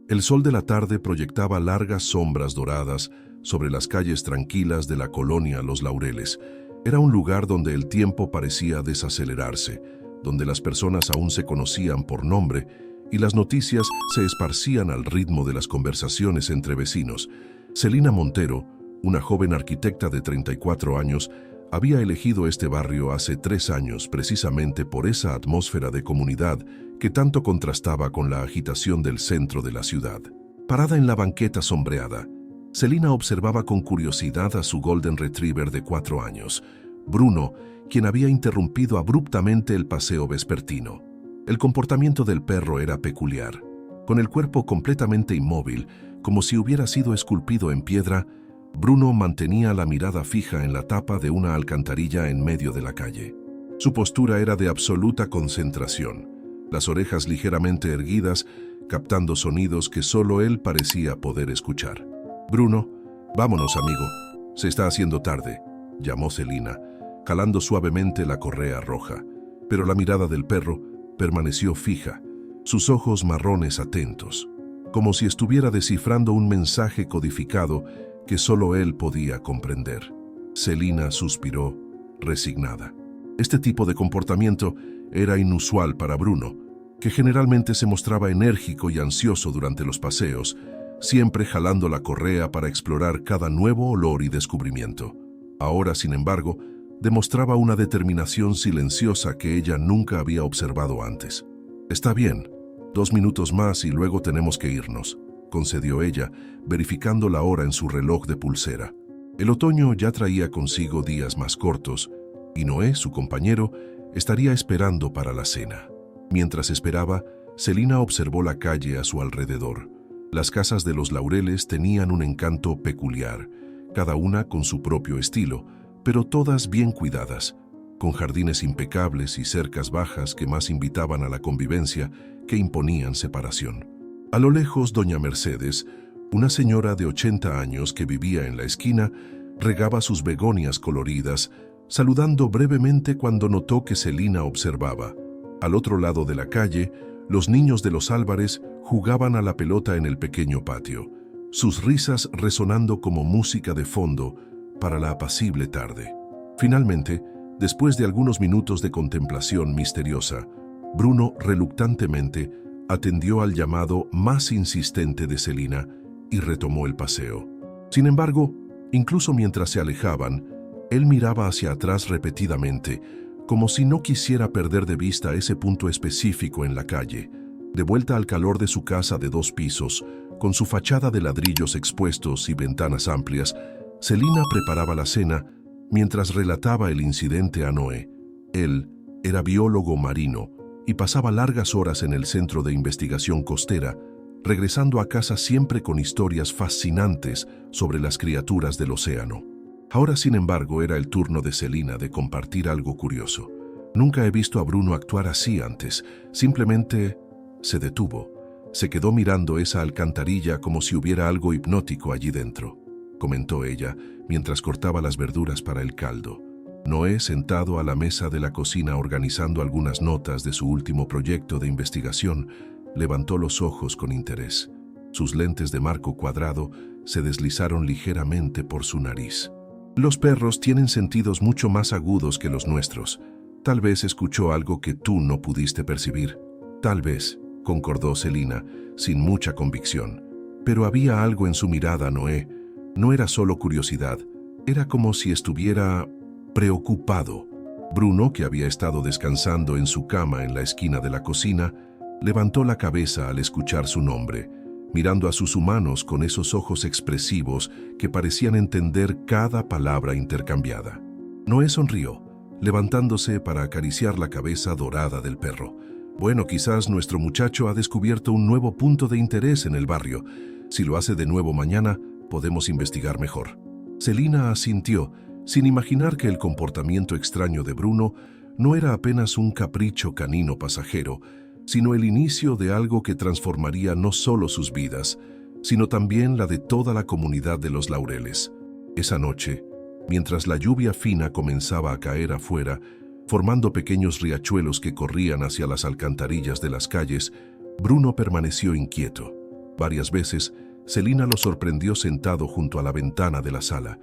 El sol de la tarde proyectaba largas sombras doradas sobre las calles tranquilas de la colonia Los Laureles. Era un lugar donde el tiempo parecía desacelerarse, donde las personas aún se conocían por nombre y las noticias se esparcían al ritmo de las conversaciones entre vecinos. Celina Montero, una joven arquitecta de 34 años, había elegido este barrio hace 3 años precisamente por esa atmósfera de comunidad que tanto contrastaba con la agitación del centro de la ciudad. Parada en la banqueta sombreada, Celina observaba con curiosidad a su Golden Retriever de 4 años, Bruno, quien había interrumpido abruptamente el paseo vespertino. El comportamiento del perro era peculiar. Con el cuerpo completamente inmóvil, como si hubiera sido esculpido en piedra, Bruno mantenía la mirada fija en la tapa de una alcantarilla en medio de la calle. Su postura era de absoluta concentración, las orejas ligeramente erguidas, captando sonidos que solo él parecía poder escuchar. «Bruno, vámonos, amigo. Se está haciendo tarde», llamó Celina, jalando suavemente la correa roja. Pero la mirada del perro permaneció fija, sus ojos marrones atentos, como si estuviera descifrando un mensaje codificado que solo él podía comprender. Celina suspiró, resignada. Este tipo de comportamiento era inusual para Bruno, que generalmente se mostraba enérgico y ansioso durante los paseos, siempre jalando la correa para explorar cada nuevo olor y descubrimiento. Ahora, sin embargo, demostraba una determinación silenciosa que ella nunca había observado antes. «Está bien, 2 minutos más y luego tenemos que irnos», concedió ella, verificando la hora en su reloj de pulsera. El otoño ya traía consigo días más cortos, y Noé, su compañero, estaría esperando para la cena. Mientras esperaba, Celina observó la calle a su alrededor. Las casas de Los Laureles tenían un encanto peculiar, cada una con su propio estilo, pero todas bien cuidadas, con jardines impecables y cercas bajas que más invitaban a la convivencia que imponían separación. A lo lejos, doña Mercedes, una señora de 80 años que vivía en la esquina, regaba sus begonias coloridas, saludando brevemente cuando notó que Celina observaba. Al otro lado de la calle, los niños de los Álvarez jugaban a la pelota en el pequeño patio, sus risas resonando como música de fondo para la apacible tarde. Finalmente, después de algunos minutos de contemplación misteriosa, Bruno reluctantemente atendió al llamado más insistente de Celina y retomó el paseo. Sin embargo, incluso mientras se alejaban, él miraba hacia atrás repetidamente, como si no quisiera perder de vista ese punto específico en la calle. De vuelta al calor de su casa de 2 pisos, con su fachada de ladrillos expuestos y ventanas amplias, Celina preparaba la cena mientras relataba el incidente a Noé. Él era biólogo marino y pasaba largas horas en el Centro de Investigación Costera, regresando a casa siempre con historias fascinantes sobre las criaturas del océano. Ahora, sin embargo, era el turno de Celina de compartir algo curioso. «Nunca he visto a Bruno actuar así antes. Simplemente se detuvo. Se quedó mirando esa alcantarilla como si hubiera algo hipnótico allí dentro», comentó ella mientras cortaba las verduras para el caldo. Noé, sentado a la mesa de la cocina organizando algunas notas de su último proyecto de investigación, levantó los ojos con interés. Sus lentes de marco cuadrado se deslizaron ligeramente por su nariz. «Los perros tienen sentidos mucho más agudos que los nuestros. Tal vez escuchó algo que tú no pudiste percibir». «Tal vez», concordó Celina, sin mucha convicción. Pero había algo en su mirada, Noé. No era solo curiosidad, era como si estuviera preocupado. Bruno, que había estado descansando en su cama en la esquina de la cocina, levantó la cabeza al escuchar su nombre, mirando a sus humanos con esos ojos expresivos que parecían entender cada palabra intercambiada. Noé sonrió, levantándose para acariciar la cabeza dorada del perro. «Bueno, quizás nuestro muchacho ha descubierto un nuevo punto de interés en el barrio. Si lo hace de nuevo mañana, podemos investigar mejor». Celina asintió, sin imaginar que el comportamiento extraño de Bruno no era apenas un capricho canino pasajero, sino el inicio de algo que transformaría no solo sus vidas, sino también la de toda la comunidad de Los Laureles. Esa noche, mientras la lluvia fina comenzaba a caer afuera, formando pequeños riachuelos que corrían hacia las alcantarillas de las calles, Bruno permaneció inquieto. Varias veces, Celina lo sorprendió sentado junto a la ventana de la sala,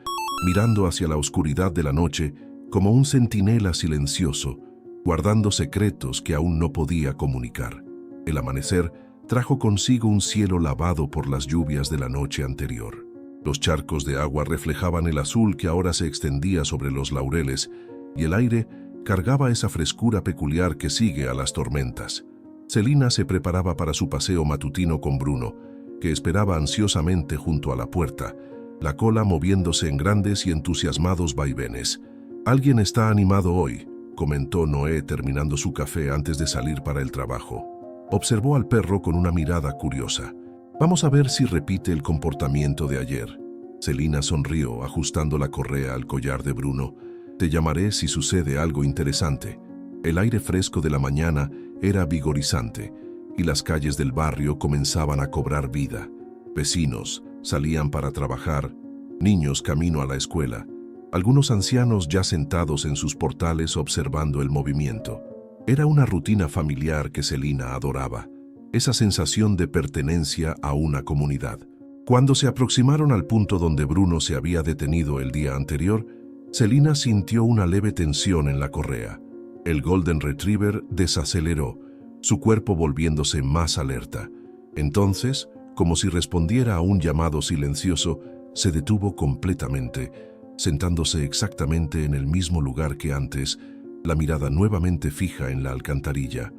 mirando hacia la oscuridad de la noche como un centinela silencioso, guardando secretos que aún no podía comunicar. El amanecer trajo consigo un cielo lavado por las lluvias de la noche anterior. Los charcos de agua reflejaban el azul que ahora se extendía sobre los laureles, y el aire cargaba esa frescura peculiar que sigue a las tormentas. Celina se preparaba para su paseo matutino con Bruno, que esperaba ansiosamente junto a la puerta, la cola moviéndose en grandes y entusiasmados vaivenes. «Alguien está animado hoy», comentó Noé terminando su café antes de salir para el trabajo. Observó al perro con una mirada curiosa. «Vamos a ver si repite el comportamiento de ayer». Celina sonrió, ajustando la correa al collar de Bruno. «Te llamaré si sucede algo interesante». El aire fresco de la mañana era vigorizante, y las calles del barrio comenzaban a cobrar vida. Vecinos salían para trabajar, niños camino a la escuela, algunos ancianos ya sentados en sus portales observando el movimiento. Era una rutina familiar que Celina adoraba, esa sensación de pertenencia a una comunidad. Cuando se aproximaron al punto donde Bruno se había detenido el día anterior, Celina sintió una leve tensión en la correa. El Golden Retriever desaceleró, su cuerpo volviéndose más alerta. Entonces, como si respondiera a un llamado silencioso, se detuvo completamente, sentándose exactamente en el mismo lugar que antes, la mirada nuevamente fija en la alcantarilla.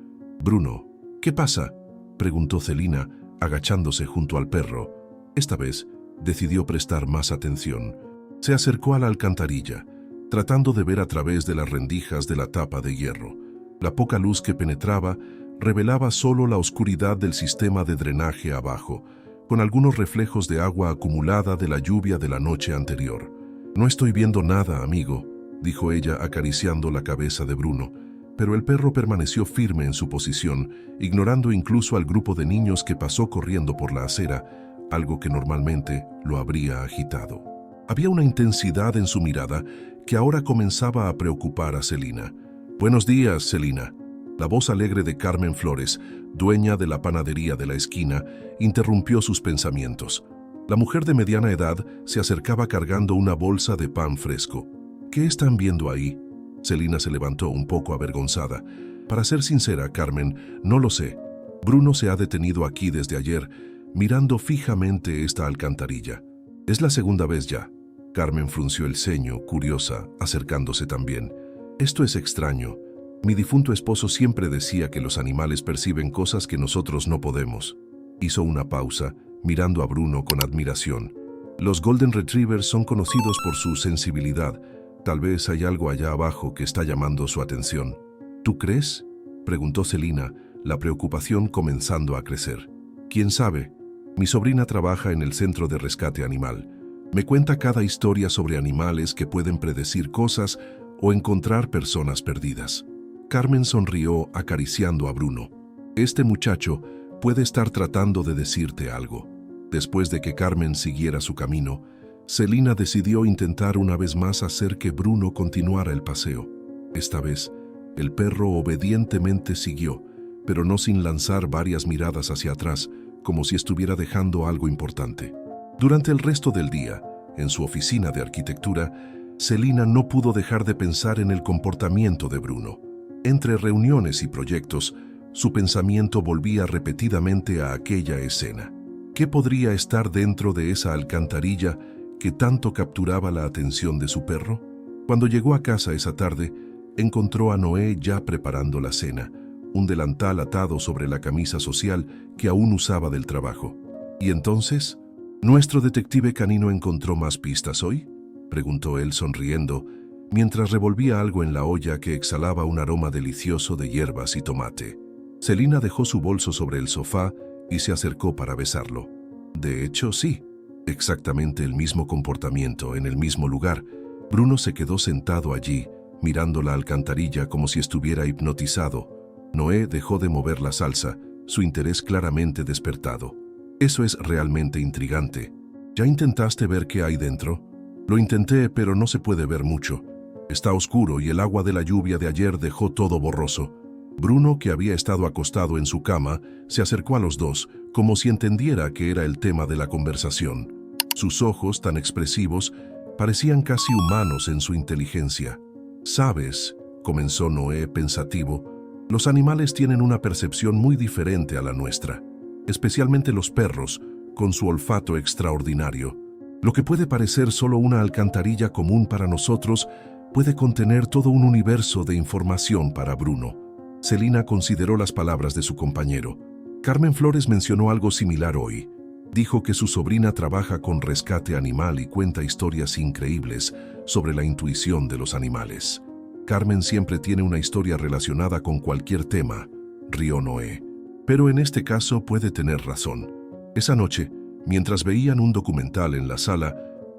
«Bruno, ¿qué pasa?», preguntó Celina, agachándose junto al perro. Esta vez, decidió prestar más atención. Se acercó a la alcantarilla, tratando de ver a través de las rendijas de la tapa de hierro. La poca luz que penetraba revelaba solo la oscuridad del sistema de drenaje abajo, con algunos reflejos de agua acumulada de la lluvia de la noche anterior. «No estoy viendo nada, amigo», dijo ella acariciando la cabeza de Bruno, pero el perro permaneció firme en su posición, ignorando incluso al grupo de niños que pasó corriendo por la acera, algo que normalmente lo habría agitado. Había una intensidad en su mirada que ahora comenzaba a preocupar a Celina. «Buenos días, Celina». La voz alegre de Carmen Flores, dueña de la panadería de la esquina, interrumpió sus pensamientos. La mujer de mediana edad se acercaba cargando una bolsa de pan fresco. «¿Qué están viendo ahí?». Celina se levantó un poco avergonzada. «Para ser sincera, Carmen, no lo sé. Bruno se ha detenido aquí desde ayer, mirando fijamente esta alcantarilla. Es la segunda vez ya». Carmen frunció el ceño, curiosa, acercándose también. «Esto es extraño. Mi difunto esposo siempre decía que los animales perciben cosas que nosotros no podemos». Hizo una pausa, mirando a Bruno con admiración. «Los Golden Retrievers son conocidos por su sensibilidad. Tal vez hay algo allá abajo que está llamando su atención». «¿Tú crees?», preguntó Celina, la preocupación comenzando a crecer. «¿Quién sabe? Mi sobrina trabaja en el Centro de Rescate Animal. Me cuenta cada historia sobre animales que pueden predecir cosas o encontrar personas perdidas». Carmen sonrió acariciando a Bruno. «Este muchacho puede estar tratando de decirte algo». Después de que Carmen siguiera su camino, Celina decidió intentar una vez más hacer que Bruno continuara el paseo. Esta vez, el perro obedientemente siguió, pero no sin lanzar varias miradas hacia atrás, como si estuviera dejando algo importante. Durante el resto del día, en su oficina de arquitectura, Celina no pudo dejar de pensar en el comportamiento de Bruno. Entre reuniones y proyectos, su pensamiento volvía repetidamente a aquella escena. ¿Qué podría estar dentro de esa alcantarilla que tanto capturaba la atención de su perro? Cuando llegó a casa esa tarde, encontró a Noé ya preparando la cena, un delantal atado sobre la camisa social que aún usaba del trabajo. ¿Y entonces? ¿Nuestro detective canino encontró más pistas hoy?, preguntó él sonriendo, mientras revolvía algo en la olla que exhalaba un aroma delicioso de hierbas y tomate. Celina dejó su bolso sobre el sofá y se acercó para besarlo. «De hecho, sí, exactamente el mismo comportamiento en el mismo lugar». Bruno se quedó sentado allí, mirando la alcantarilla como si estuviera hipnotizado. Noé dejó de mover la salsa, su interés claramente despertado. «Eso es realmente intrigante. ¿Ya intentaste ver qué hay dentro?». «Lo intenté, pero no se puede ver mucho. Está oscuro y el agua de la lluvia de ayer dejó todo borroso». Bruno, que había estado acostado en su cama, se acercó a los dos, como si entendiera que era el tema de la conversación. Sus ojos, tan expresivos, parecían casi humanos en su inteligencia. «Sabes», comenzó Noé pensativo, «los animales tienen una percepción muy diferente a la nuestra, especialmente los perros, con su olfato extraordinario. Lo que puede parecer solo una alcantarilla común para nosotros puede contener todo un universo de información para Bruno». Celina consideró las palabras de su compañero. Carmen Flores mencionó algo similar hoy. Dijo que su sobrina trabaja con rescate animal y cuenta historias increíbles sobre la intuición de los animales. Carmen siempre tiene una historia relacionada con cualquier tema, rió Noé. Pero en este caso puede tener razón. Esa noche, mientras veían un documental en la sala,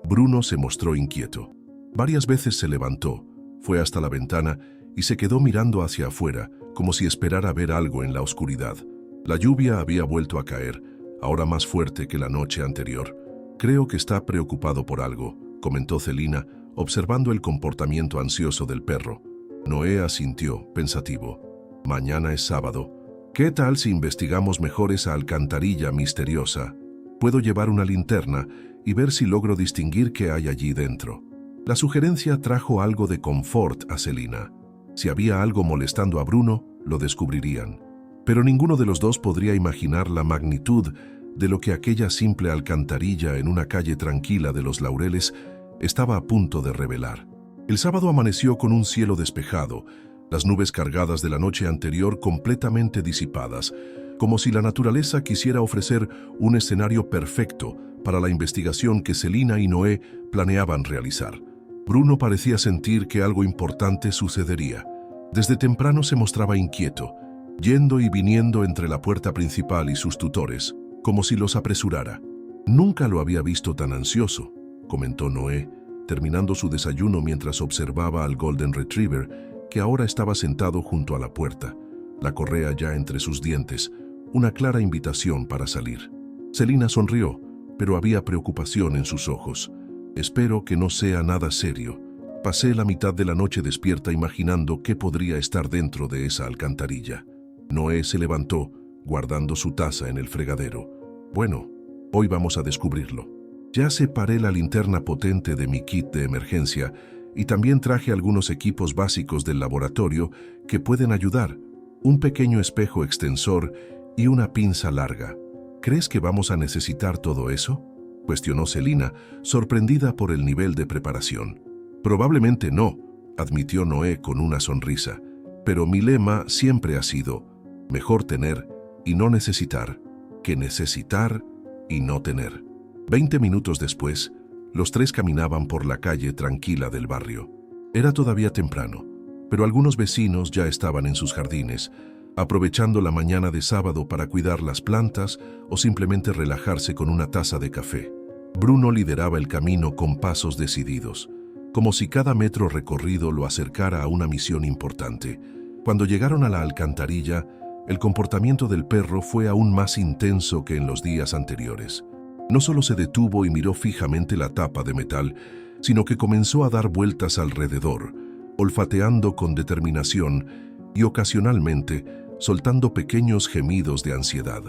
Bruno se mostró inquieto. Varias veces se levantó, fue hasta la ventana y se quedó mirando hacia afuera, como si esperara ver algo en la oscuridad. La lluvia había vuelto a caer, ahora más fuerte que la noche anterior. «Creo que está preocupado por algo», comentó Celina, observando el comportamiento ansioso del perro. Noé asintió, pensativo. «Mañana es sábado. ¿Qué tal si investigamos mejor esa alcantarilla misteriosa? Puedo llevar una linterna y ver si logro distinguir qué hay allí dentro». La sugerencia trajo algo de confort a Celina. Si había algo molestando a Bruno, lo descubrirían. Pero ninguno de los dos podría imaginar la magnitud de lo que aquella simple alcantarilla en una calle tranquila de Los Laureles estaba a punto de revelar. El sábado amaneció con un cielo despejado, las nubes cargadas de la noche anterior completamente disipadas, como si la naturaleza quisiera ofrecer un escenario perfecto para la investigación que Celina y Noé planeaban realizar. Bruno parecía sentir que algo importante sucedería. Desde temprano se mostraba inquieto, yendo y viniendo entre la puerta principal y sus tutores, como si los apresurara. «Nunca lo había visto tan ansioso», comentó Noé, terminando su desayuno mientras observaba al Golden Retriever, que ahora estaba sentado junto a la puerta, la correa ya entre sus dientes, una clara invitación para salir. Celina sonrió, pero había preocupación en sus ojos. «Espero que no sea nada serio. Pasé la mitad de la noche despierta imaginando qué podría estar dentro de esa alcantarilla». Noé se levantó, guardando su taza en el fregadero. «Bueno, hoy vamos a descubrirlo. Ya separé la linterna potente de mi kit de emergencia y también traje algunos equipos básicos del laboratorio que pueden ayudar, un pequeño espejo extensor y una pinza larga. ¿Crees que vamos a necesitar todo eso?», cuestionó Celina, sorprendida por el nivel de preparación. «Probablemente no», admitió Noé con una sonrisa, «pero mi lema siempre ha sido, mejor tener y no necesitar, que necesitar y no tener». 20 minutos después, los tres caminaban por la calle tranquila del barrio. Era todavía temprano, pero algunos vecinos ya estaban en sus jardines, aprovechando la mañana de sábado para cuidar las plantas o simplemente relajarse con una taza de café. Bruno lideraba el camino con pasos decididos, como si cada metro recorrido lo acercara a una misión importante. Cuando llegaron a la alcantarilla, el comportamiento del perro fue aún más intenso que en los días anteriores. No solo se detuvo y miró fijamente la tapa de metal, sino que comenzó a dar vueltas alrededor, olfateando con determinación y ocasionalmente soltando pequeños gemidos de ansiedad.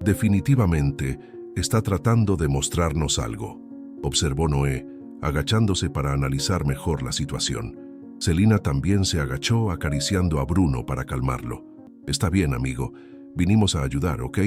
«Definitivamente está tratando de mostrarnos algo», observó Noé, agachándose para analizar mejor la situación. Celina también se agachó acariciando a Bruno para calmarlo. «Está bien, amigo. Vinimos a ayudar, ¿ok?».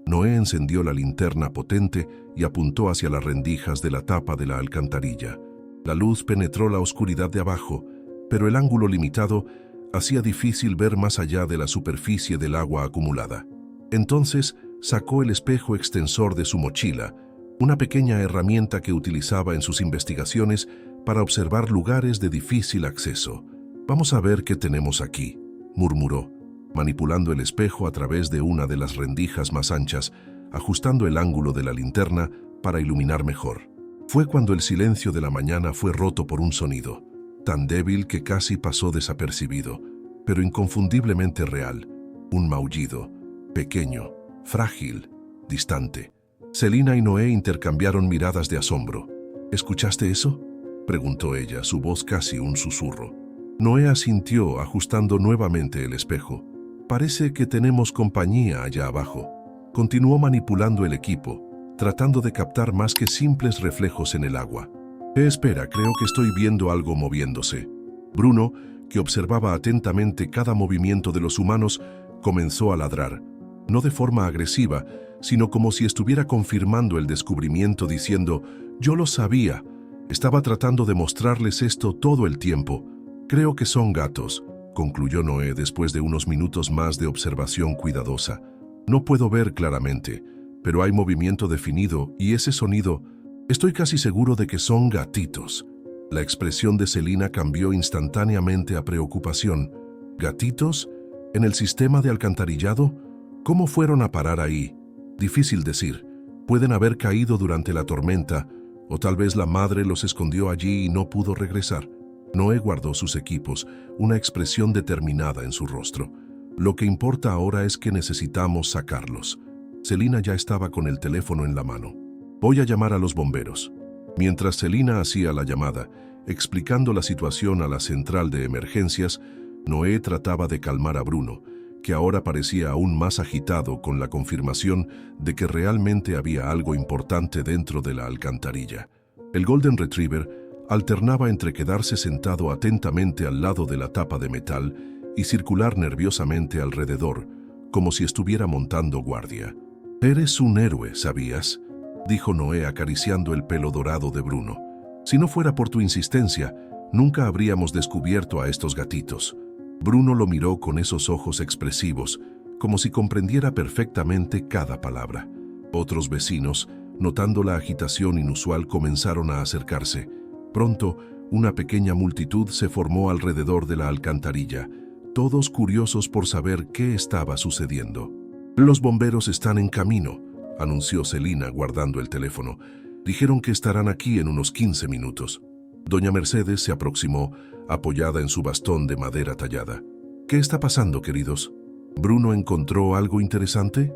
Noé encendió la linterna potente y apuntó hacia las rendijas de la tapa de la alcantarilla. La luz penetró la oscuridad de abajo, pero el ángulo limitado hacía difícil ver más allá de la superficie del agua acumulada. Entonces sacó el espejo extensor de su mochila, una pequeña herramienta que utilizaba en sus investigaciones para observar lugares de difícil acceso. «Vamos a ver qué tenemos aquí», murmuró, manipulando el espejo a través de una de las rendijas más anchas, ajustando el ángulo de la linterna para iluminar mejor. Fue cuando el silencio de la mañana fue roto por un sonido, tan débil que casi pasó desapercibido, pero inconfundiblemente real, un maullido, pequeño, frágil, distante. Celina y Noé intercambiaron miradas de asombro. «¿Escuchaste eso?», preguntó ella, su voz casi un susurro. Noé asintió, ajustando nuevamente el espejo. Parece que tenemos compañía allá abajo. Continuó manipulando el equipo, tratando de captar más que simples reflejos en el agua. Espera, creo que estoy viendo algo moviéndose. Bruno, que observaba atentamente cada movimiento de los humanos, comenzó a ladrar, no de forma agresiva, sino como si estuviera confirmando el descubrimiento diciendo, «Yo lo sabía, estaba tratando de mostrarles esto todo el tiempo. Creo que son gatos», concluyó Noé después de unos minutos más de observación cuidadosa. «No puedo ver claramente, pero hay movimiento definido y ese sonido, estoy casi seguro de que son gatitos». La expresión de Celina cambió instantáneamente a preocupación. ¿Gatitos? ¿En el sistema de alcantarillado? ¿Cómo fueron a parar ahí? Difícil decir. Pueden haber caído durante la tormenta, o tal vez la madre los escondió allí y no pudo regresar. Noé guardó sus equipos, una expresión determinada en su rostro. Lo que importa ahora es que necesitamos sacarlos. Celina ya estaba con el teléfono en la mano. «Voy a llamar a los bomberos». Mientras Celina hacía la llamada, explicando la situación a la central de emergencias, Noé trataba de calmar a Bruno, que ahora parecía aún más agitado con la confirmación de que realmente había algo importante dentro de la alcantarilla. El Golden Retriever alternaba entre quedarse sentado atentamente al lado de la tapa de metal y circular nerviosamente alrededor, como si estuviera montando guardia. «Eres un héroe, ¿sabías?», dijo Noé acariciando el pelo dorado de Bruno. «Si no fuera por tu insistencia, nunca habríamos descubierto a estos gatitos». Bruno lo miró con esos ojos expresivos, como si comprendiera perfectamente cada palabra. Otros vecinos, notando la agitación inusual, comenzaron a acercarse. Pronto, una pequeña multitud se formó alrededor de la alcantarilla, todos curiosos por saber qué estaba sucediendo. «Los bomberos están en camino», anunció Celina guardando el teléfono. «Dijeron que estarán aquí en unos 15 minutos». Doña Mercedes se aproximó, apoyada en su bastón de madera tallada. «¿Qué está pasando, queridos? ¿Bruno encontró algo interesante?»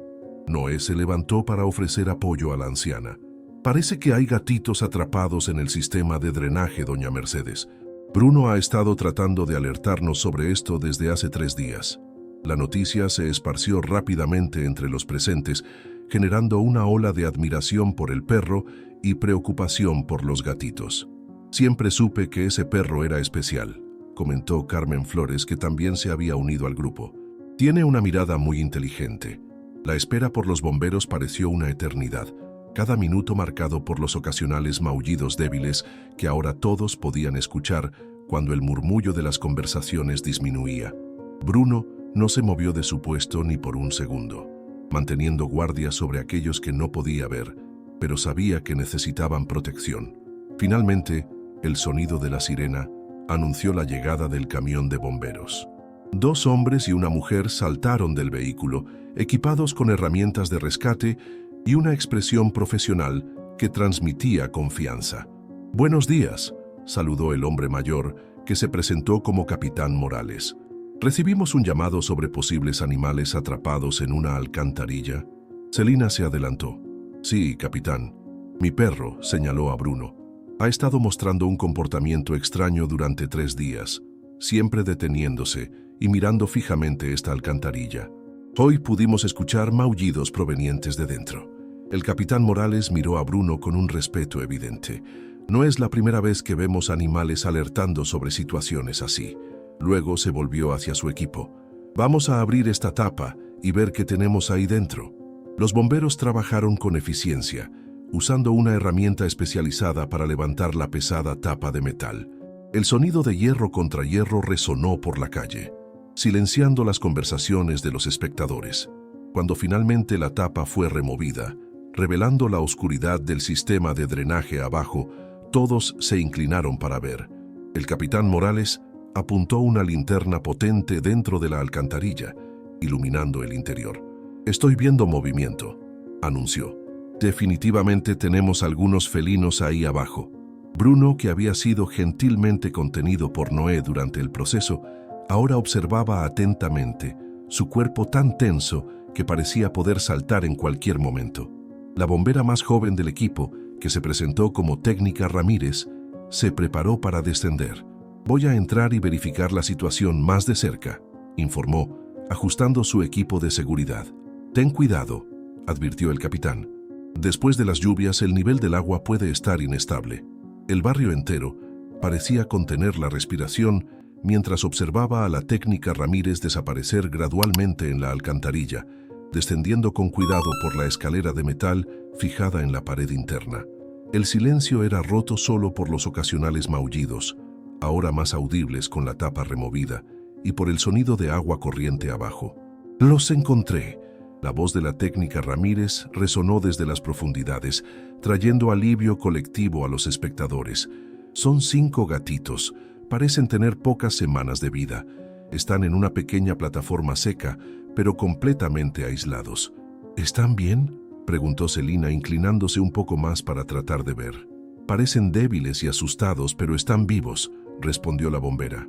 Noé se levantó para ofrecer apoyo a la anciana. «Parece que hay gatitos atrapados en el sistema de drenaje, doña Mercedes. Bruno ha estado tratando de alertarnos sobre esto desde hace 3 días». La noticia se esparció rápidamente entre los presentes, generando una ola de admiración por el perro y preocupación por los gatitos. «Siempre supe que ese perro era especial», comentó Carmen Flores, que también se había unido al grupo. «Tiene una mirada muy inteligente». La espera por los bomberos pareció una eternidad, cada minuto marcado por los ocasionales maullidos débiles que ahora todos podían escuchar cuando el murmullo de las conversaciones disminuía. Bruno no se movió de su puesto ni por un segundo, manteniendo guardia sobre aquellos que no podía ver, pero sabía que necesitaban protección. Finalmente, el sonido de la sirena anunció la llegada del camión de bomberos. 2 hombres y una mujer saltaron del vehículo, equipados con herramientas de rescate y una expresión profesional que transmitía confianza. «Buenos días», saludó el hombre mayor, que se presentó como Capitán Morales. «Recibimos un llamado sobre posibles animales atrapados en una alcantarilla». Celina se adelantó. «Sí, capitán. Mi perro», señaló a Bruno. «Ha estado mostrando un comportamiento extraño durante 3 días, siempre deteniéndose y mirando fijamente esta alcantarilla. Hoy pudimos escuchar maullidos provenientes de dentro». El capitán Morales miró a Bruno con un respeto evidente. «No es la primera vez que vemos animales alertando sobre situaciones así». Luego se volvió hacia su equipo. «Vamos a abrir esta tapa y ver qué tenemos ahí dentro». Los bomberos trabajaron con eficiencia, usando una herramienta especializada para levantar la pesada tapa de metal. El sonido de hierro contra hierro resonó por la calle, silenciando las conversaciones de los espectadores. Cuando finalmente la tapa fue removida, revelando la oscuridad del sistema de drenaje abajo, todos se inclinaron para ver. El capitán Morales apuntó una linterna potente dentro de la alcantarilla, iluminando el interior. «Estoy viendo movimiento», anunció. «Definitivamente tenemos algunos felinos ahí abajo». Bruno, que había sido gentilmente contenido por Noé durante el proceso, ahora observaba atentamente, su cuerpo tan tenso que parecía poder saltar en cualquier momento. La bombera más joven del equipo, que se presentó como Técnica Ramírez, se preparó para descender. «Voy a entrar y verificar la situación más de cerca», informó, ajustando su equipo de seguridad. «Ten cuidado», advirtió el capitán. «Después de las lluvias, el nivel del agua puede estar inestable». El barrio entero parecía contener la respiración mientras observaba a la técnica Ramírez desaparecer gradualmente en la alcantarilla, descendiendo con cuidado por la escalera de metal fijada en la pared interna. El silencio era roto solo por los ocasionales maullidos, ahora más audibles con la tapa removida, y por el sonido de agua corriente abajo. «Los encontré». La voz de la técnica Ramírez resonó desde las profundidades, trayendo alivio colectivo a los espectadores. «Son 5 gatitos. Parecen tener pocas semanas de vida. Están en una pequeña plataforma seca, pero completamente aislados». «¿Están bien?», preguntó Celina, inclinándose un poco más para tratar de ver. «Parecen débiles y asustados, pero están vivos», respondió la bombera.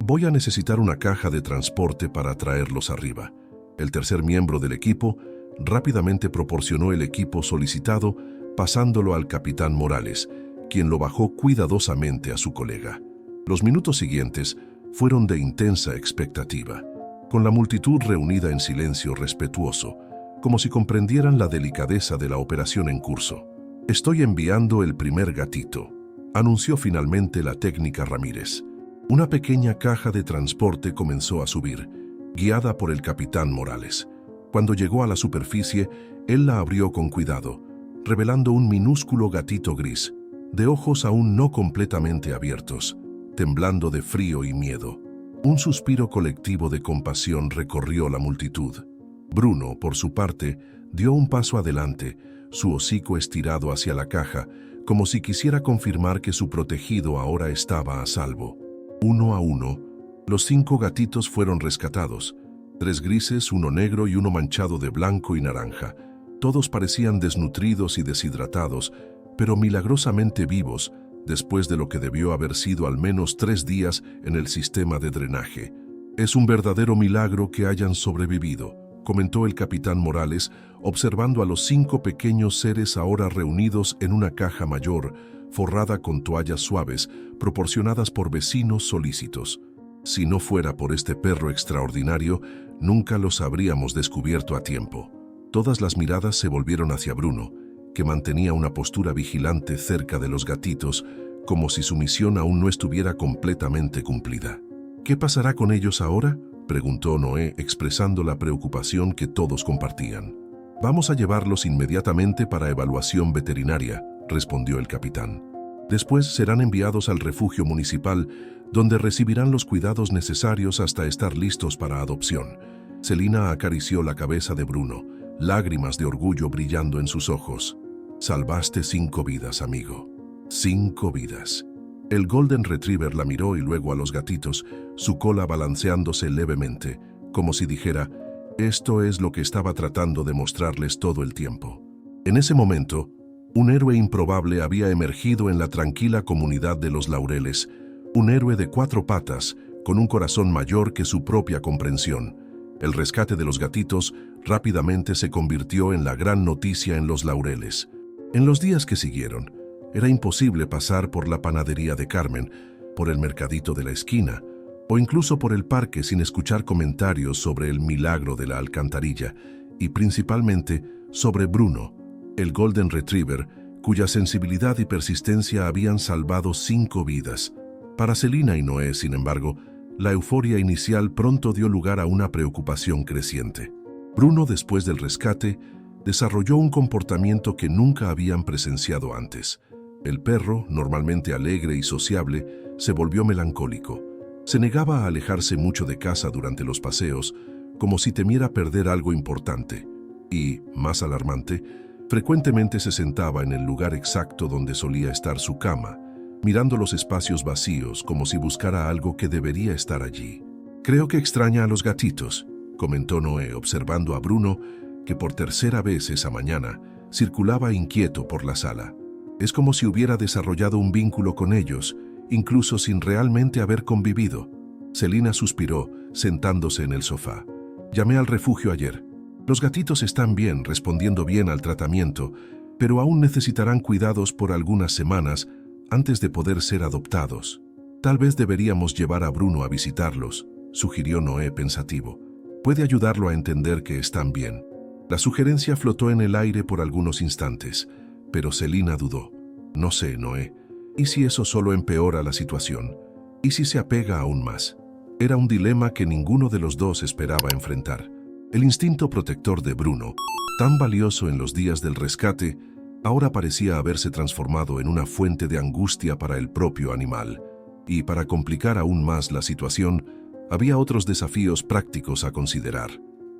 «Voy a necesitar una caja de transporte para traerlos arriba». El tercer miembro del equipo rápidamente proporcionó el equipo solicitado, pasándolo al capitán Morales, quien lo bajó cuidadosamente a su colega. Los minutos siguientes fueron de intensa expectativa, con la multitud reunida en silencio respetuoso, como si comprendieran la delicadeza de la operación en curso. «Estoy enviando el primer gatito», anunció finalmente la técnica Ramírez. Una pequeña caja de transporte comenzó a subir, guiada por el capitán Morales. Cuando llegó a la superficie, él la abrió con cuidado, revelando un minúsculo gatito gris, de ojos aún no completamente abiertos, temblando de frío y miedo. Un suspiro colectivo de compasión recorrió la multitud. Bruno, por su parte, dio un paso adelante, su hocico estirado hacia la caja, como si quisiera confirmar que su protegido ahora estaba a salvo. Uno a uno, los 5 gatitos fueron rescatados, 3 grises, 1 negro y 1 manchado de blanco y naranja. Todos parecían desnutridos y deshidratados, pero milagrosamente vivos, después de lo que debió haber sido al menos 3 días en el sistema de drenaje. «Es un verdadero milagro que hayan sobrevivido», comentó el capitán Morales, observando a los 5 pequeños seres ahora reunidos en una caja mayor, forrada con toallas suaves, proporcionadas por vecinos solícitos. «Si no fuera por este perro extraordinario, nunca los habríamos descubierto a tiempo». Todas las miradas se volvieron hacia Bruno, que mantenía una postura vigilante cerca de los gatitos, como si su misión aún no estuviera completamente cumplida. «¿Qué pasará con ellos ahora?», preguntó Noé, expresando la preocupación que todos compartían. «Vamos a llevarlos inmediatamente para evaluación veterinaria», respondió el capitán. «Después serán enviados al refugio municipal, donde recibirán los cuidados necesarios hasta estar listos para adopción». Celina acarició la cabeza de Bruno, lágrimas de orgullo brillando en sus ojos. «Salvaste 5 vidas, amigo. 5 vidas». El Golden Retriever la miró y luego a los gatitos, su cola balanceándose levemente, como si dijera, «Esto es lo que estaba tratando de mostrarles todo el tiempo». En ese momento, un héroe improbable había emergido en la tranquila comunidad de los Laureles, un héroe de 4 patas, con un corazón mayor que su propia comprensión. El rescate de los gatitos rápidamente se convirtió en la gran noticia en los Laureles. En los días que siguieron, era imposible pasar por la panadería de Carmen, por el mercadito de la esquina, o incluso por el parque sin escuchar comentarios sobre el milagro de la alcantarilla, y principalmente sobre Bruno, el Golden Retriever, cuya sensibilidad y persistencia habían salvado 5 vidas. Para Celina y Noé, sin embargo, la euforia inicial pronto dio lugar a una preocupación creciente. Bruno, después del rescate, desarrolló un comportamiento que nunca habían presenciado antes. El perro, normalmente alegre y sociable, se volvió melancólico. Se negaba a alejarse mucho de casa durante los paseos, como si temiera perder algo importante. Y, más alarmante, frecuentemente se sentaba en el lugar exacto donde solía estar su cama, mirando los espacios vacíos como si buscara algo que debería estar allí. «Creo que extraña a los gatitos», comentó Noé, observando a Bruno, que por tercera vez esa mañana circulaba inquieto por la sala. «Es como si hubiera desarrollado un vínculo con ellos, incluso sin realmente haber convivido». Celina suspiró, sentándose en el sofá. «Llamé al refugio ayer. Los gatitos están bien, respondiendo bien al tratamiento, pero aún necesitarán cuidados por algunas semanas antes de poder ser adoptados. Tal vez deberíamos llevar a Bruno a visitarlos», sugirió Noé pensativo. Puede ayudarlo a entender que están bien. La sugerencia flotó en el aire por algunos instantes, pero Selina dudó. No sé, Noé. ¿Y si eso solo empeora la situación? ¿Y si se apega aún más? Era un dilema que ninguno de los dos esperaba enfrentar. El instinto protector de Bruno, tan valioso en los días del rescate, ahora parecía haberse transformado en una fuente de angustia para el propio animal. Y para complicar aún más la situación, había otros desafíos prácticos a considerar.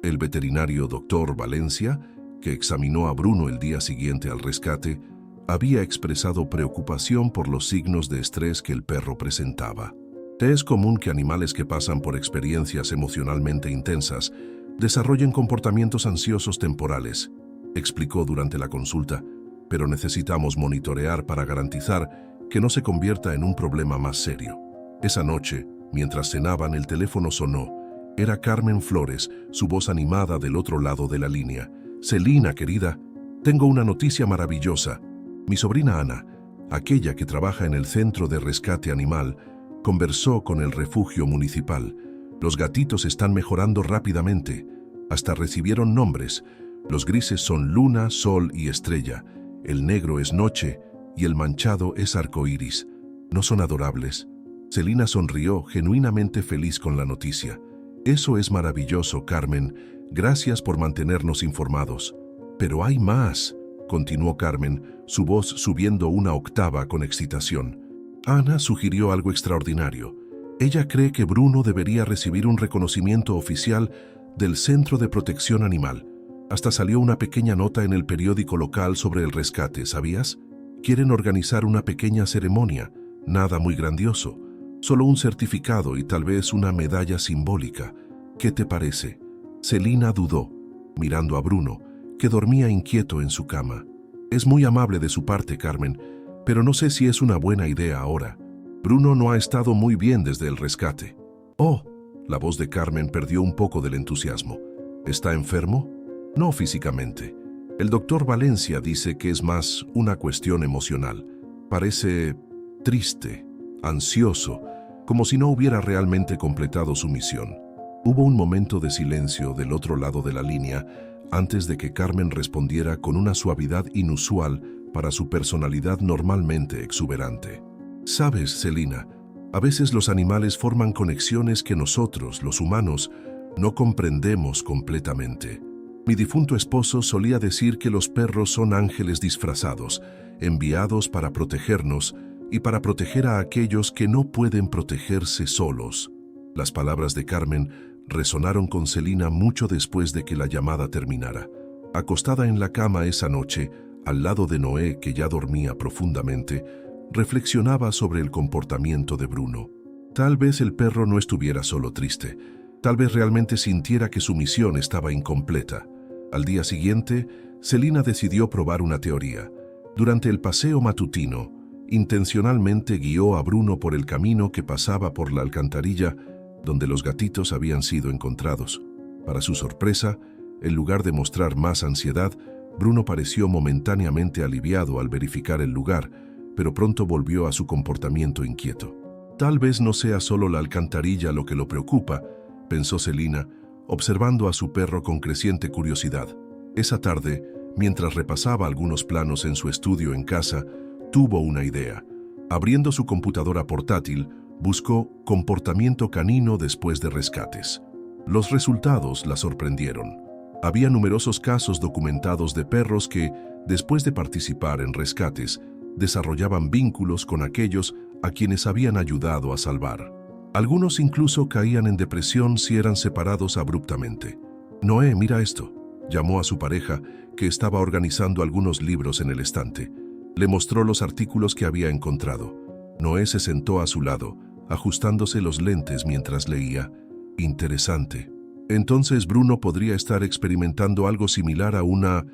El veterinario Dr. Valencia, que examinó a Bruno el día siguiente al rescate, había expresado preocupación por los signos de estrés que el perro presentaba. Es común que animales que pasan por experiencias emocionalmente intensas desarrollen comportamientos ansiosos temporales, explicó durante la consulta, pero necesitamos monitorear para garantizar que no se convierta en un problema más serio. Esa noche, mientras cenaban, el teléfono sonó. Era Carmen Flores, su voz animada del otro lado de la línea. «Selina, querida, tengo una noticia maravillosa. Mi sobrina Ana, aquella que trabaja en el Centro de Rescate Animal, conversó con el refugio municipal. Los gatitos están mejorando rápidamente. Hasta recibieron nombres. Los grises son Luna, Sol y Estrella. El negro es Noche y el manchado es Arcoíris. ¿No son adorables?» Selina sonrió, genuinamente feliz con la noticia. «Eso es maravilloso, Carmen. Gracias por mantenernos informados». «Pero hay más», continuó Carmen, su voz subiendo una octava con excitación. Ana sugirió algo extraordinario. Ella cree que Bruno debería recibir un reconocimiento oficial del Centro de Protección Animal. Hasta salió una pequeña nota en el periódico local sobre el rescate, ¿sabías? Quieren organizar una pequeña ceremonia, nada muy grandioso. Solo un certificado y tal vez una medalla simbólica. ¿Qué te parece? Selina dudó, mirando a Bruno, que dormía inquieto en su cama. Es muy amable de su parte, Carmen, pero no sé si es una buena idea ahora. Bruno no ha estado muy bien desde el rescate. «Oh», la voz de Carmen perdió un poco del entusiasmo. «¿Está enfermo?» «No físicamente. El doctor Valencia dice que es más una cuestión emocional. Parece triste, ansioso, como si no hubiera realmente completado su misión». Hubo un momento de silencio del otro lado de la línea antes de que Carmen respondiera con una suavidad inusual para su personalidad normalmente exuberante. «Sabes, Selina, a veces los animales forman conexiones que nosotros, los humanos, no comprendemos completamente. Mi difunto esposo solía decir que los perros son ángeles disfrazados, enviados para protegernos y para proteger a aquellos que no pueden protegerse solos». Las palabras de Carmen resonaron con Selina mucho después de que la llamada terminara. Acostada en la cama esa noche, al lado de Noé, que ya dormía profundamente, reflexionaba sobre el comportamiento de Bruno. Tal vez el perro no estuviera solo triste, tal vez realmente sintiera que su misión estaba incompleta. Al día siguiente, Selina decidió probar una teoría. Durante el paseo matutino, intencionalmente guió a Bruno por el camino que pasaba por la alcantarilla donde los gatitos habían sido encontrados. Para su sorpresa, en lugar de mostrar más ansiedad, Bruno pareció momentáneamente aliviado al verificar el lugar, pero pronto volvió a su comportamiento inquieto. Tal vez no sea solo la alcantarilla lo que lo preocupa, pensó Selina, observando a su perro con creciente curiosidad. Esa tarde, mientras repasaba algunos planos en su estudio en casa, tuvo una idea. Abriendo su computadora portátil, buscó comportamiento canino después de rescates. Los resultados la sorprendieron. Había numerosos casos documentados de perros que, después de participar en rescates, desarrollaban vínculos con aquellos a quienes habían ayudado a salvar. Algunos incluso caían en depresión si eran separados abruptamente. «Noé, mira esto», llamó a su pareja, que estaba organizando algunos libros en el estante. Le mostró los artículos que había encontrado. Noé se sentó a su lado, ajustándose los lentes mientras leía. «Interesante. Entonces Bruno podría estar experimentando algo similar a una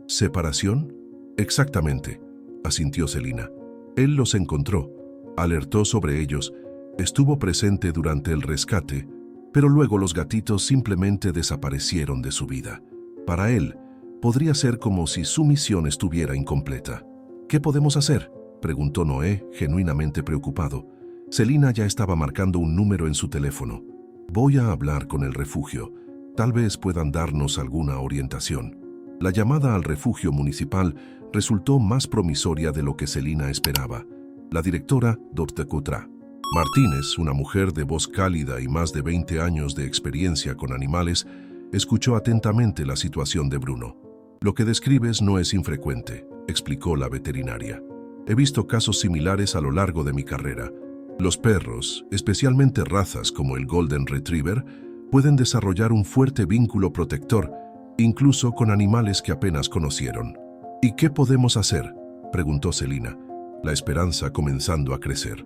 separación». «Exactamente», asintió Selina. «Él los encontró, alertó sobre ellos, estuvo presente durante el rescate, pero luego los gatitos simplemente desaparecieron de su vida. Para él, podría ser como si su misión estuviera incompleta». «¿Qué podemos hacer?», preguntó Noé, genuinamente preocupado. Selina ya estaba marcando un número en su teléfono. «Voy a hablar con el refugio. Tal vez puedan darnos alguna orientación. La llamada al refugio municipal resultó más promisoria de lo que Celina esperaba. La directora, Dr. Cotra Martínez, una mujer de voz cálida y más de 20 años de experiencia con animales, escuchó atentamente la situación de Bruno. Lo que describes no es infrecuente, explicó la veterinaria. He visto casos similares a lo largo de mi carrera. Los perros, especialmente razas como el Golden Retriever, pueden desarrollar un fuerte vínculo protector, incluso con animales que apenas conocieron. ¿Y qué podemos hacer?, preguntó Celina, la esperanza comenzando a crecer.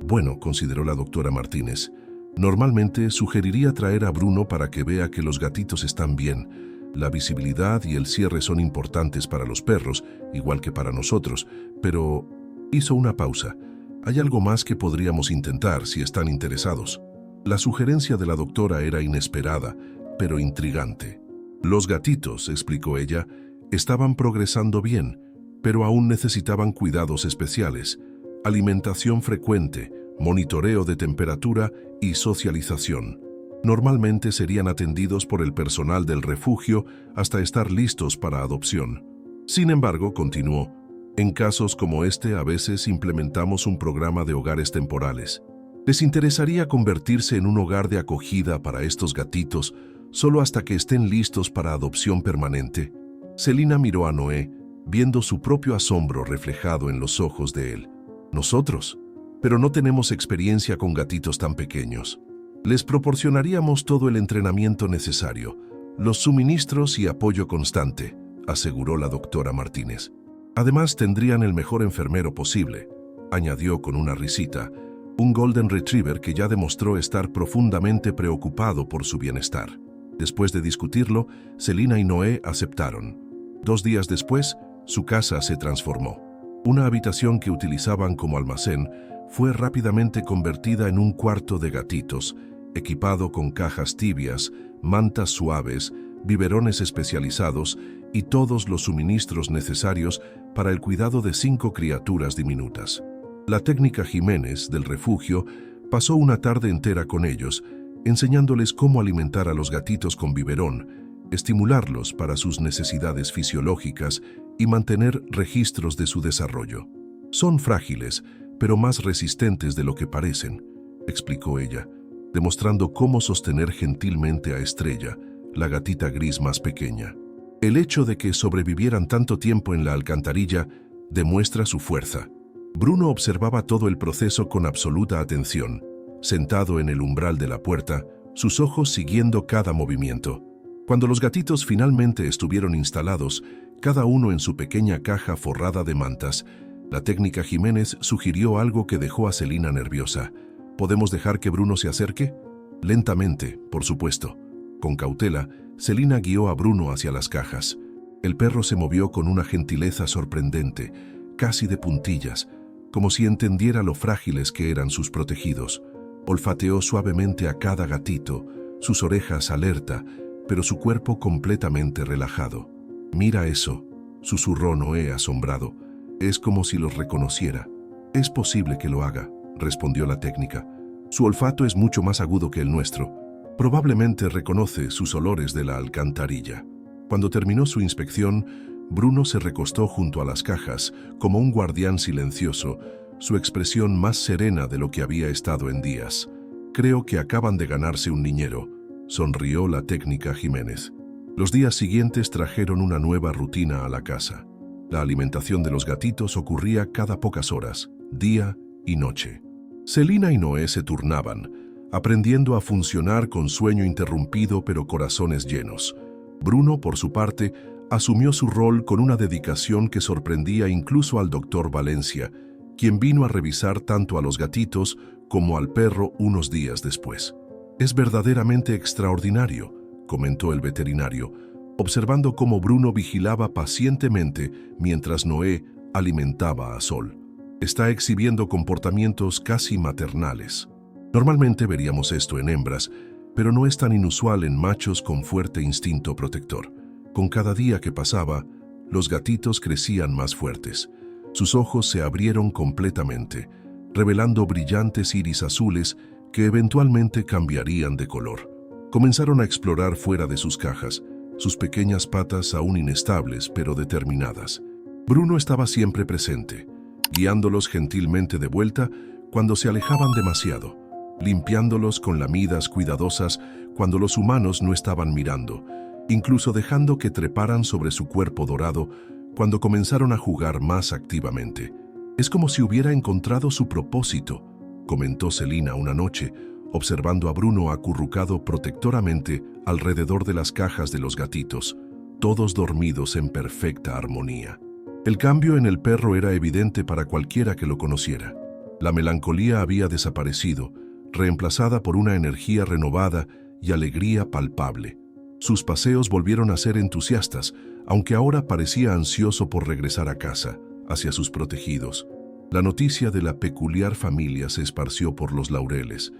Bueno, consideró la doctora Martínez, normalmente sugeriría traer a Bruno para que vea que los gatitos están bien. La visibilidad y el cierre son importantes para los perros, igual que para nosotros, pero hizo una pausa. Hay algo más que podríamos intentar si están interesados. La sugerencia de la doctora era inesperada, pero intrigante. Los gatitos, explicó ella, estaban progresando bien, pero aún necesitaban cuidados especiales, alimentación frecuente, monitoreo de temperatura y socialización. Normalmente serían atendidos por el personal del refugio hasta estar listos para adopción. Sin embargo, continuó, en casos como este a veces implementamos un programa de hogares temporales. ¿Les interesaría convertirse en un hogar de acogida para estos gatitos solo hasta que estén listos para adopción permanente? Celina miró a Noé, viendo su propio asombro reflejado en los ojos de él. Nosotros, pero no tenemos experiencia con gatitos tan pequeños. Les proporcionaríamos todo el entrenamiento necesario, los suministros y apoyo constante, aseguró la doctora Martínez. Además tendrían el mejor enfermero posible, añadió con una risita, un Golden Retriever que ya demostró estar profundamente preocupado por su bienestar. Después de discutirlo, Celina y Noé aceptaron. 2 días después, su casa se transformó. Una habitación que utilizaban como almacén fue rápidamente convertida en un cuarto de gatitos, equipado con cajas tibias, mantas suaves, biberones especializados y todos los suministros necesarios para el cuidado de 5 criaturas diminutas. La técnica Jiménez, del refugio, pasó una tarde entera con ellos, enseñándoles cómo alimentar a los gatitos con biberón, estimularlos para sus necesidades fisiológicas y mantener registros de su desarrollo. Son frágiles, pero más resistentes de lo que parecen, explicó ella, demostrando cómo sostener gentilmente a Estrella, la gatita gris más pequeña. El hecho de que sobrevivieran tanto tiempo en la alcantarilla demuestra su fuerza. Bruno observaba todo el proceso con absoluta atención, sentado en el umbral de la puerta, sus ojos siguiendo cada movimiento. Cuando los gatitos finalmente estuvieron instalados, cada uno en su pequeña caja forrada de mantas, la técnica Jiménez sugirió algo que dejó a Celina nerviosa. ¿Podemos dejar que Bruno se acerque? Lentamente, por supuesto. Con cautela, Celina guió a Bruno hacia las cajas. El perro se movió con una gentileza sorprendente, casi de puntillas, como si entendiera lo frágiles que eran sus protegidos. Olfateó suavemente a cada gatito, sus orejas alerta, pero su cuerpo completamente relajado. «Mira eso», susurró Noé asombrado. «Es como si los reconociera». «Es posible que lo haga», respondió la técnica. «Su olfato es mucho más agudo que el nuestro. Probablemente reconoce sus olores de la alcantarilla». Cuando terminó su inspección, Bruno se recostó junto a las cajas, como un guardián silencioso, su expresión más serena de lo que había estado en días. «Creo que acaban de ganarse un niñero», sonrió la técnica Jiménez. Los días siguientes trajeron una nueva rutina a la casa. La alimentación de los gatitos ocurría cada pocas horas, día y noche. Celina y Noé se turnaban, aprendiendo a funcionar con sueño interrumpido pero corazones llenos. Bruno, por su parte, asumió su rol con una dedicación que sorprendía incluso al doctor Valencia, quien vino a revisar tanto a los gatitos como al perro unos días después. «Es verdaderamente extraordinario», comentó el veterinario, observando cómo Bruno vigilaba pacientemente mientras Noé alimentaba a Sol. «Está exhibiendo comportamientos casi maternales. Normalmente veríamos esto en hembras, pero no es tan inusual en machos con fuerte instinto protector. Con cada día que pasaba, los gatitos crecían más fuertes. Sus ojos se abrieron completamente, revelando brillantes iris azules que eventualmente cambiarían de color. Comenzaron a explorar fuera de sus cajas, sus pequeñas patas aún inestables pero determinadas. Bruno estaba siempre presente, guiándolos gentilmente de vuelta cuando se alejaban demasiado, limpiándolos con lamidas cuidadosas cuando los humanos no estaban mirando, incluso dejando que treparan sobre su cuerpo dorado cuando comenzaron a jugar más activamente. «Es como si hubiera encontrado su propósito», comentó Selina una noche, observando a Bruno acurrucado protectoramente alrededor de las cajas de los gatitos, todos dormidos en perfecta armonía. El cambio en el perro era evidente para cualquiera que lo conociera. La melancolía había desaparecido, reemplazada por una energía renovada y alegría palpable. Sus paseos volvieron a ser entusiastas, aunque ahora parecía ansioso por regresar a casa, hacia sus protegidos. La noticia de la peculiar familia se esparció por los laureles.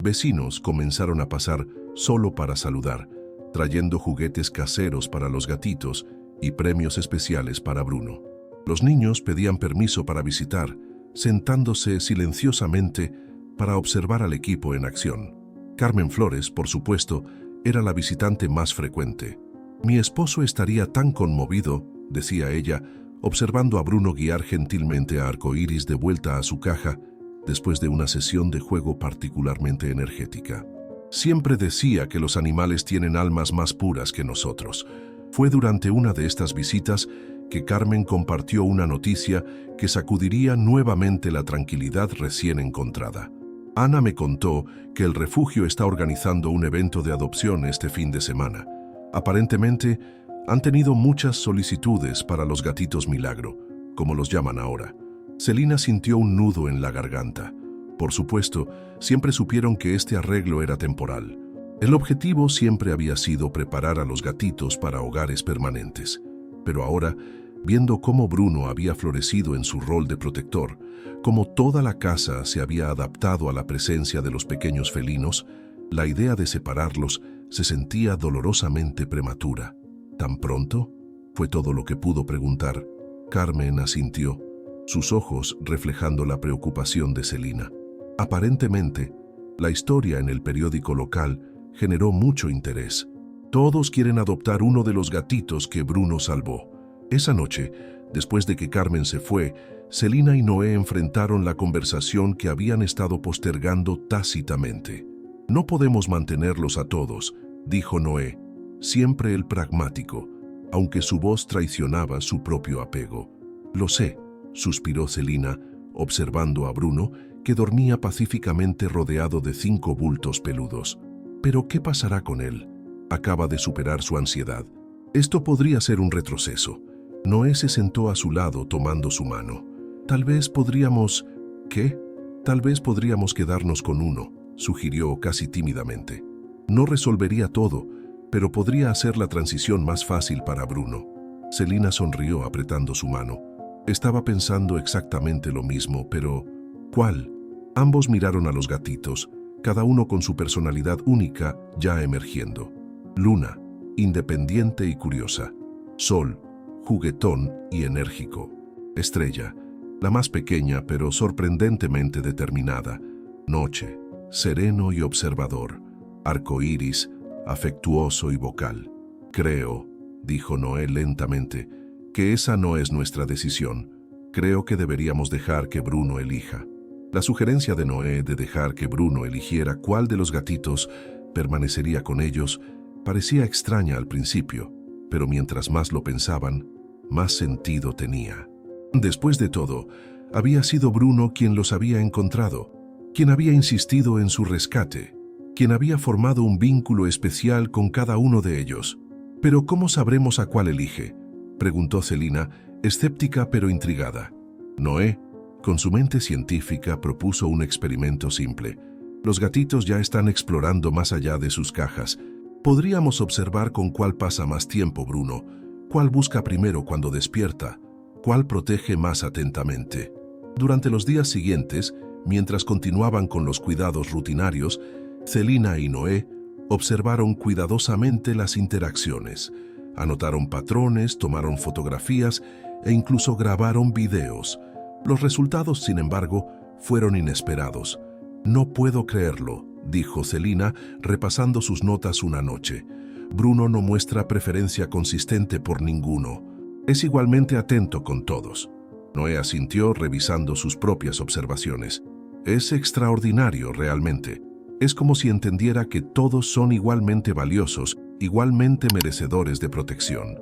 Vecinos comenzaron a pasar solo para saludar, trayendo juguetes caseros para los gatitos y premios especiales para Bruno. Los niños pedían permiso para visitar, sentándose silenciosamente para observar al equipo en acción. Carmen Flores, por supuesto, era la visitante más frecuente. «Mi esposo estaría tan conmovido», decía ella, observando a Bruno guiar gentilmente a Arcoíris de vuelta a su caja después de una sesión de juego particularmente energética. «Siempre decía que los animales tienen almas más puras que nosotros». Fue durante una de estas visitas que Carmen compartió una noticia que sacudiría nuevamente la tranquilidad recién encontrada. «Ana me contó que el refugio está organizando un evento de adopción este fin de semana. Aparentemente, han tenido muchas solicitudes para los gatitos milagro, como los llaman ahora». Selina sintió un nudo en la garganta. Por supuesto, siempre supieron que este arreglo era temporal. El objetivo siempre había sido preparar a los gatitos para hogares permanentes. Pero ahora, viendo cómo Bruno había florecido en su rol de protector, cómo toda la casa se había adaptado a la presencia de los pequeños felinos, la idea de separarlos se sentía dolorosamente prematura. ¿Tan pronto?, fue todo lo que pudo preguntar. Carmen asintió, sus ojos reflejando la preocupación de Selina. Aparentemente, la historia en el periódico local generó mucho interés. Todos quieren adoptar uno de los gatitos que Bruno salvó. Esa noche, después de que Carmen se fue, Selina y Noé enfrentaron la conversación que habían estado postergando tácitamente. «No podemos mantenerlos a todos», dijo Noé, siempre el pragmático, aunque su voz traicionaba su propio apego. «Lo sé», suspiró Selina, observando a Bruno, que dormía pacíficamente rodeado de 5 bultos peludos. «¿Pero qué pasará con él? Acaba de superar su ansiedad. Esto podría ser un retroceso». Noé se sentó a su lado tomando su mano. «Tal vez podríamos...» «¿Qué?» «Tal vez podríamos quedarnos con uno», sugirió casi tímidamente. No resolvería todo, pero podría hacer la transición más fácil para Bruno. Selina sonrió apretando su mano. Estaba pensando exactamente lo mismo, pero ¿cuál? Ambos miraron a los gatitos, cada uno con su personalidad única ya emergiendo. Luna, independiente y curiosa. Sol, juguetón y enérgico. Estrella, la más pequeña pero sorprendentemente determinada. Noche, sereno y observador. Arcoíris, afectuoso y vocal. «Creo», dijo Noé lentamente, «que esa no es nuestra decisión. Creo que deberíamos dejar que Bruno elija». La sugerencia de Noé de dejar que Bruno eligiera cuál de los gatitos permanecería con ellos parecía extraña al principio, pero mientras más lo pensaban, más sentido tenía. Después de todo, había sido Bruno quien los había encontrado, quien había insistido en su rescate, quien había formado un vínculo especial con cada uno de ellos. «¿Pero cómo sabremos a cuál elige?», preguntó Selina, escéptica pero intrigada. Noé, con su mente científica, propuso un experimento simple. «Los gatitos ya están explorando más allá de sus cajas. Podríamos observar con cuál pasa más tiempo Bruno, cuál busca primero cuando despierta, cuál protege más atentamente». Durante los días siguientes, mientras continuaban con los cuidados rutinarios, Selina y Noé observaron cuidadosamente las interacciones. Anotaron patrones, tomaron fotografías e incluso grabaron videos. Los resultados, sin embargo, fueron inesperados. «No puedo creerlo», dijo Celina, repasando sus notas una noche. Bruno no muestra preferencia consistente por ninguno. Es igualmente atento con todos. Noé asintió revisando sus propias observaciones. Es extraordinario realmente. Es como si entendiera que todos son igualmente valiosos, igualmente merecedores de protección.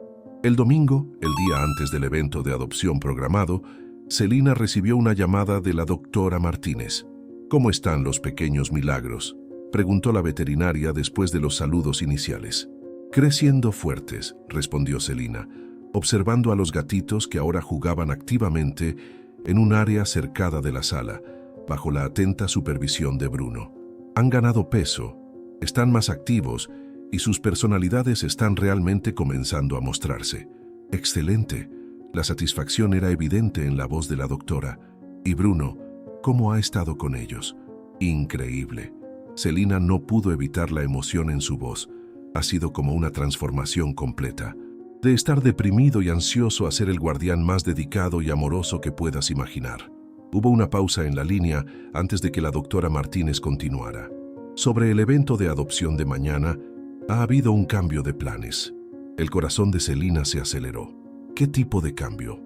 El domingo, el día antes del evento de adopción programado, Celina recibió una llamada de la doctora Martínez. «¿Cómo están los pequeños milagros?», preguntó la veterinaria después de los saludos iniciales. «Creciendo fuertes», respondió Celina, observando a los gatitos que ahora jugaban activamente en un área cercada de la sala, bajo la atenta supervisión de Bruno. Han ganado peso, están más activos y sus personalidades están realmente comenzando a mostrarse. «Excelente». La satisfacción era evidente en la voz de la doctora. «¿Y Bruno, cómo ha estado con ellos?». «Increíble». Celina no pudo evitar la emoción en su voz. Ha sido como una transformación completa. De estar deprimido y ansioso a ser el guardián más dedicado y amoroso que puedas imaginar. Hubo una pausa en la línea antes de que la doctora Martínez continuara. «Sobre el evento de adopción de mañana, ha habido un cambio de planes». El corazón de Celina se aceleró. «¿Qué tipo de cambio?».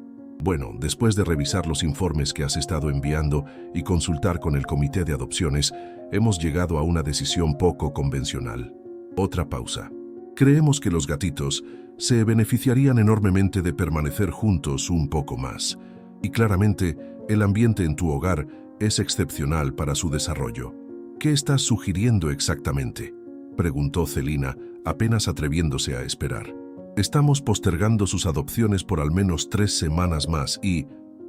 «Bueno, después de revisar los informes que has estado enviando y consultar con el comité de adopciones, hemos llegado a una decisión poco convencional». Otra pausa. «Creemos que los gatitos se beneficiarían enormemente de permanecer juntos un poco más. Y claramente, el ambiente en tu hogar es excepcional para su desarrollo». «¿Qué estás sugiriendo exactamente?», preguntó Celina, apenas atreviéndose a esperar. «Estamos postergando sus adopciones por al menos 3 semanas más y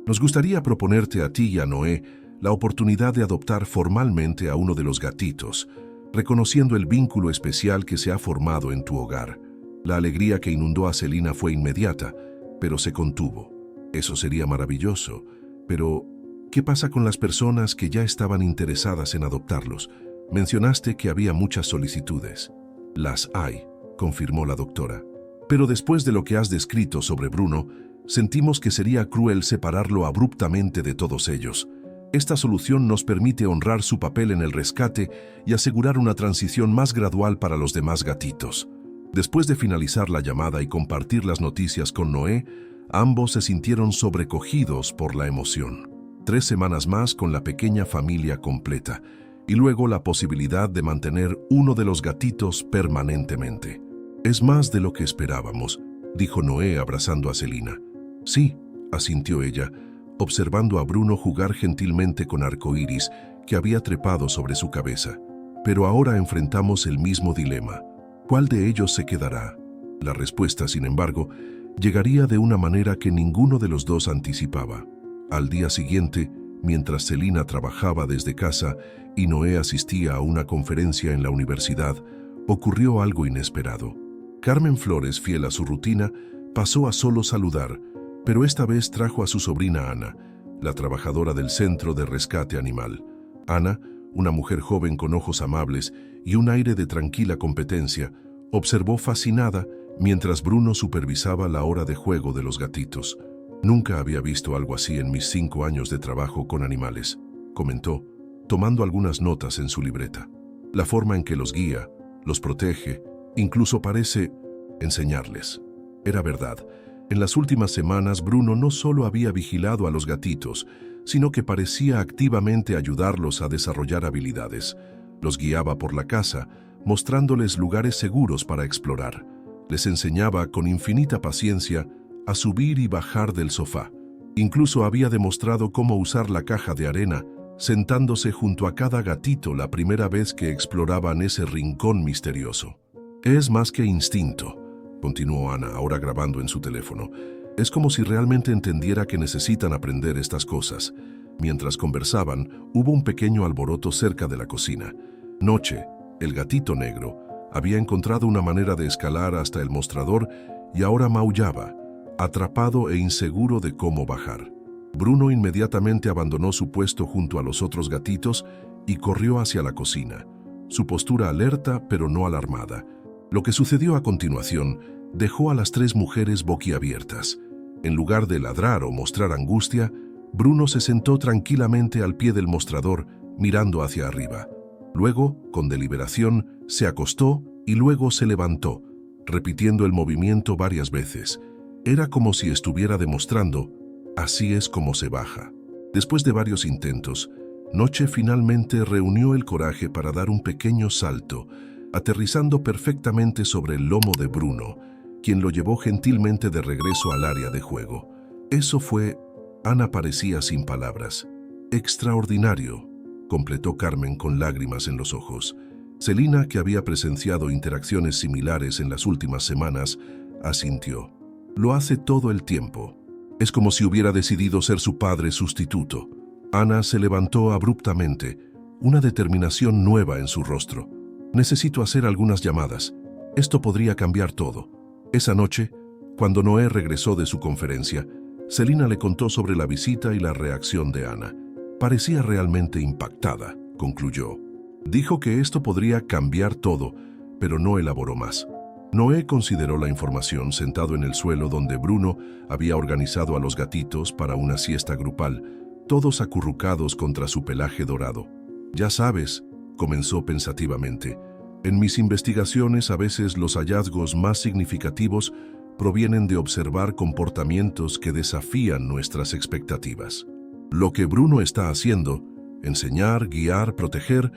nos gustaría proponerte a ti y a Noé la oportunidad de adoptar formalmente a uno de los gatitos, reconociendo el vínculo especial que se ha formado en tu hogar». La alegría que inundó a Celina fue inmediata, pero se contuvo. «Eso sería maravilloso, pero ¿qué pasa con las personas que ya estaban interesadas en adoptarlos? Mencionaste que había muchas solicitudes». «Las hay», confirmó la doctora. «Pero después de lo que has descrito sobre Bruno, sentimos que sería cruel separarlo abruptamente de todos ellos. Esta solución nos permite honrar su papel en el rescate y asegurar una transición más gradual para los demás gatitos». Después de finalizar la llamada y compartir las noticias con Noé, ambos se sintieron sobrecogidos por la emoción. 3 semanas más con la pequeña familia completa, y luego la posibilidad de mantener uno de los gatitos permanentemente. «Es más de lo que esperábamos», dijo Noé abrazando a Celina. «Sí», asintió ella, observando a Bruno jugar gentilmente con arcoíris que había trepado sobre su cabeza. «Pero ahora enfrentamos el mismo dilema. ¿Cuál de ellos se quedará?». La respuesta, sin embargo, llegaría de una manera que ninguno de los dos anticipaba. Al día siguiente, mientras Celina trabajaba desde casa y Noé asistía a una conferencia en la universidad, ocurrió algo inesperado. Carmen Flores, fiel a su rutina, pasó a solo saludar, pero esta vez trajo a su sobrina Ana, la trabajadora del Centro de Rescate Animal. Ana, una mujer joven con ojos amables y un aire de tranquila competencia, observó fascinada mientras Bruno supervisaba la hora de juego de los gatitos. «Nunca había visto algo así en mis 5 años de trabajo con animales», comentó, tomando algunas notas en su libreta. «La forma en que los guía, los protege, incluso parece enseñarles». Era verdad. En las últimas semanas, Bruno no solo había vigilado a los gatitos, sino que parecía activamente ayudarlos a desarrollar habilidades. Los guiaba por la casa, mostrándoles lugares seguros para explorar. Les enseñaba con infinita paciencia a subir y bajar del sofá. Incluso había demostrado cómo usar la caja de arena, sentándose junto a cada gatito la primera vez que exploraban ese rincón misterioso. «Es más que instinto», continuó Ana, ahora grabando en su teléfono. «Es como si realmente entendiera que necesitan aprender estas cosas». Mientras conversaban, hubo un pequeño alboroto cerca de la cocina. Noche, el gatito negro, había encontrado una manera de escalar hasta el mostrador y ahora maullaba, atrapado e inseguro de cómo bajar. Bruno inmediatamente abandonó su puesto junto a los otros gatitos y corrió hacia la cocina, su postura alerta pero no alarmada. Lo que sucedió a continuación dejó a las 3 mujeres boquiabiertas. En lugar de ladrar o mostrar angustia, Bruno se sentó tranquilamente al pie del mostrador, mirando hacia arriba. Luego, con deliberación, se acostó y luego se levantó, repitiendo el movimiento varias veces. Era como si estuviera demostrando, así es como se baja. Después de varios intentos, Noche finalmente reunió el coraje para dar un pequeño salto, aterrizando perfectamente sobre el lomo de Bruno, quien lo llevó gentilmente de regreso al área de juego. Eso fue... Ana parecía sin palabras. Extraordinario, completó Carmen con lágrimas en los ojos. Celina, que había presenciado interacciones similares en las últimas semanas, asintió. Lo hace todo el tiempo. Es como si hubiera decidido ser su padre sustituto. Ana se levantó abruptamente, una determinación nueva en su rostro. Necesito hacer algunas llamadas. Esto podría cambiar todo. Esa noche, cuando Noé regresó de su conferencia, Celina le contó sobre la visita y la reacción de Ana. Parecía realmente impactada, concluyó. Dijo que esto podría cambiar todo, pero no elaboró más. Noé consideró la información sentado en el suelo donde Bruno había organizado a los gatitos para una siesta grupal, todos acurrucados contra su pelaje dorado. Ya sabes, comenzó pensativamente, en mis investigaciones a veces los hallazgos más significativos provienen de observar comportamientos que desafían nuestras expectativas. Lo que Bruno está haciendo, enseñar, guiar, proteger,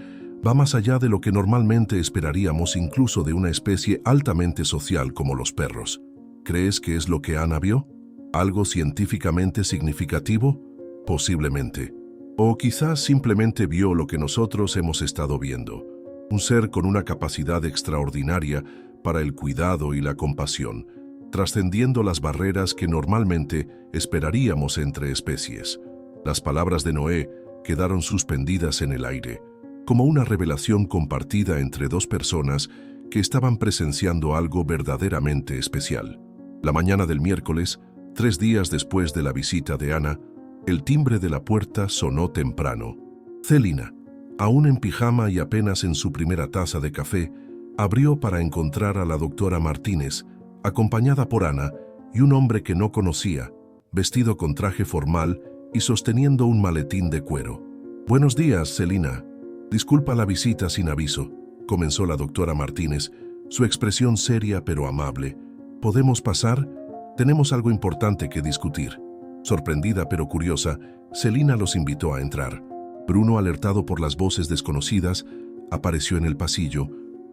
va más allá de lo que normalmente esperaríamos incluso de una especie altamente social como los perros. ¿Crees que es lo que Ana vio? ¿Algo científicamente significativo? Posiblemente. O quizás simplemente vio lo que nosotros hemos estado viendo. Un ser con una capacidad extraordinaria para el cuidado y la compasión, trascendiendo las barreras que normalmente esperaríamos entre especies. Las palabras de Noé quedaron suspendidas en el aire, como una revelación compartida entre dos personas que estaban presenciando algo verdaderamente especial. La mañana del miércoles, 3 días después de la visita de Ana, el timbre de la puerta sonó temprano. Celina, aún en pijama y apenas en su primera taza de café, abrió para encontrar a la doctora Martínez, acompañada por Ana y un hombre que no conocía, vestido con traje formal y sosteniendo un maletín de cuero. «Buenos días, Celina. Disculpa la visita sin aviso», comenzó la doctora Martínez, su expresión seria pero amable. «¿Podemos pasar? Tenemos algo importante que discutir». Sorprendida pero curiosa, Celina los invitó a entrar. Bruno, alertado por las voces desconocidas, apareció en el pasillo,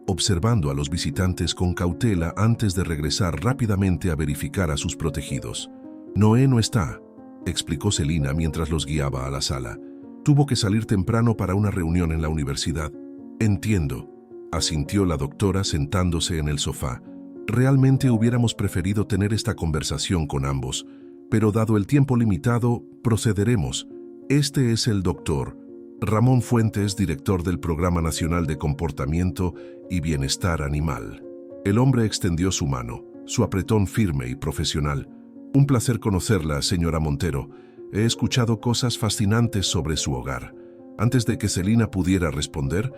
observando a los visitantes con cautela antes de regresar rápidamente a verificar a sus protegidos. «Noé no está», explicó Celina mientras los guiaba a la sala. «Tuvo que salir temprano para una reunión en la universidad». «Entiendo», asintió la doctora sentándose en el sofá. «Realmente hubiéramos preferido tener esta conversación con ambos, pero dado el tiempo limitado, procederemos. Este es el doctor Ramón Fuentes, director del Programa Nacional de Comportamiento y Bienestar Animal». El hombre extendió su mano, su apretón firme y profesional. «Un placer conocerla, señora Montero. He escuchado cosas fascinantes sobre su hogar». Antes de que Celina pudiera responder,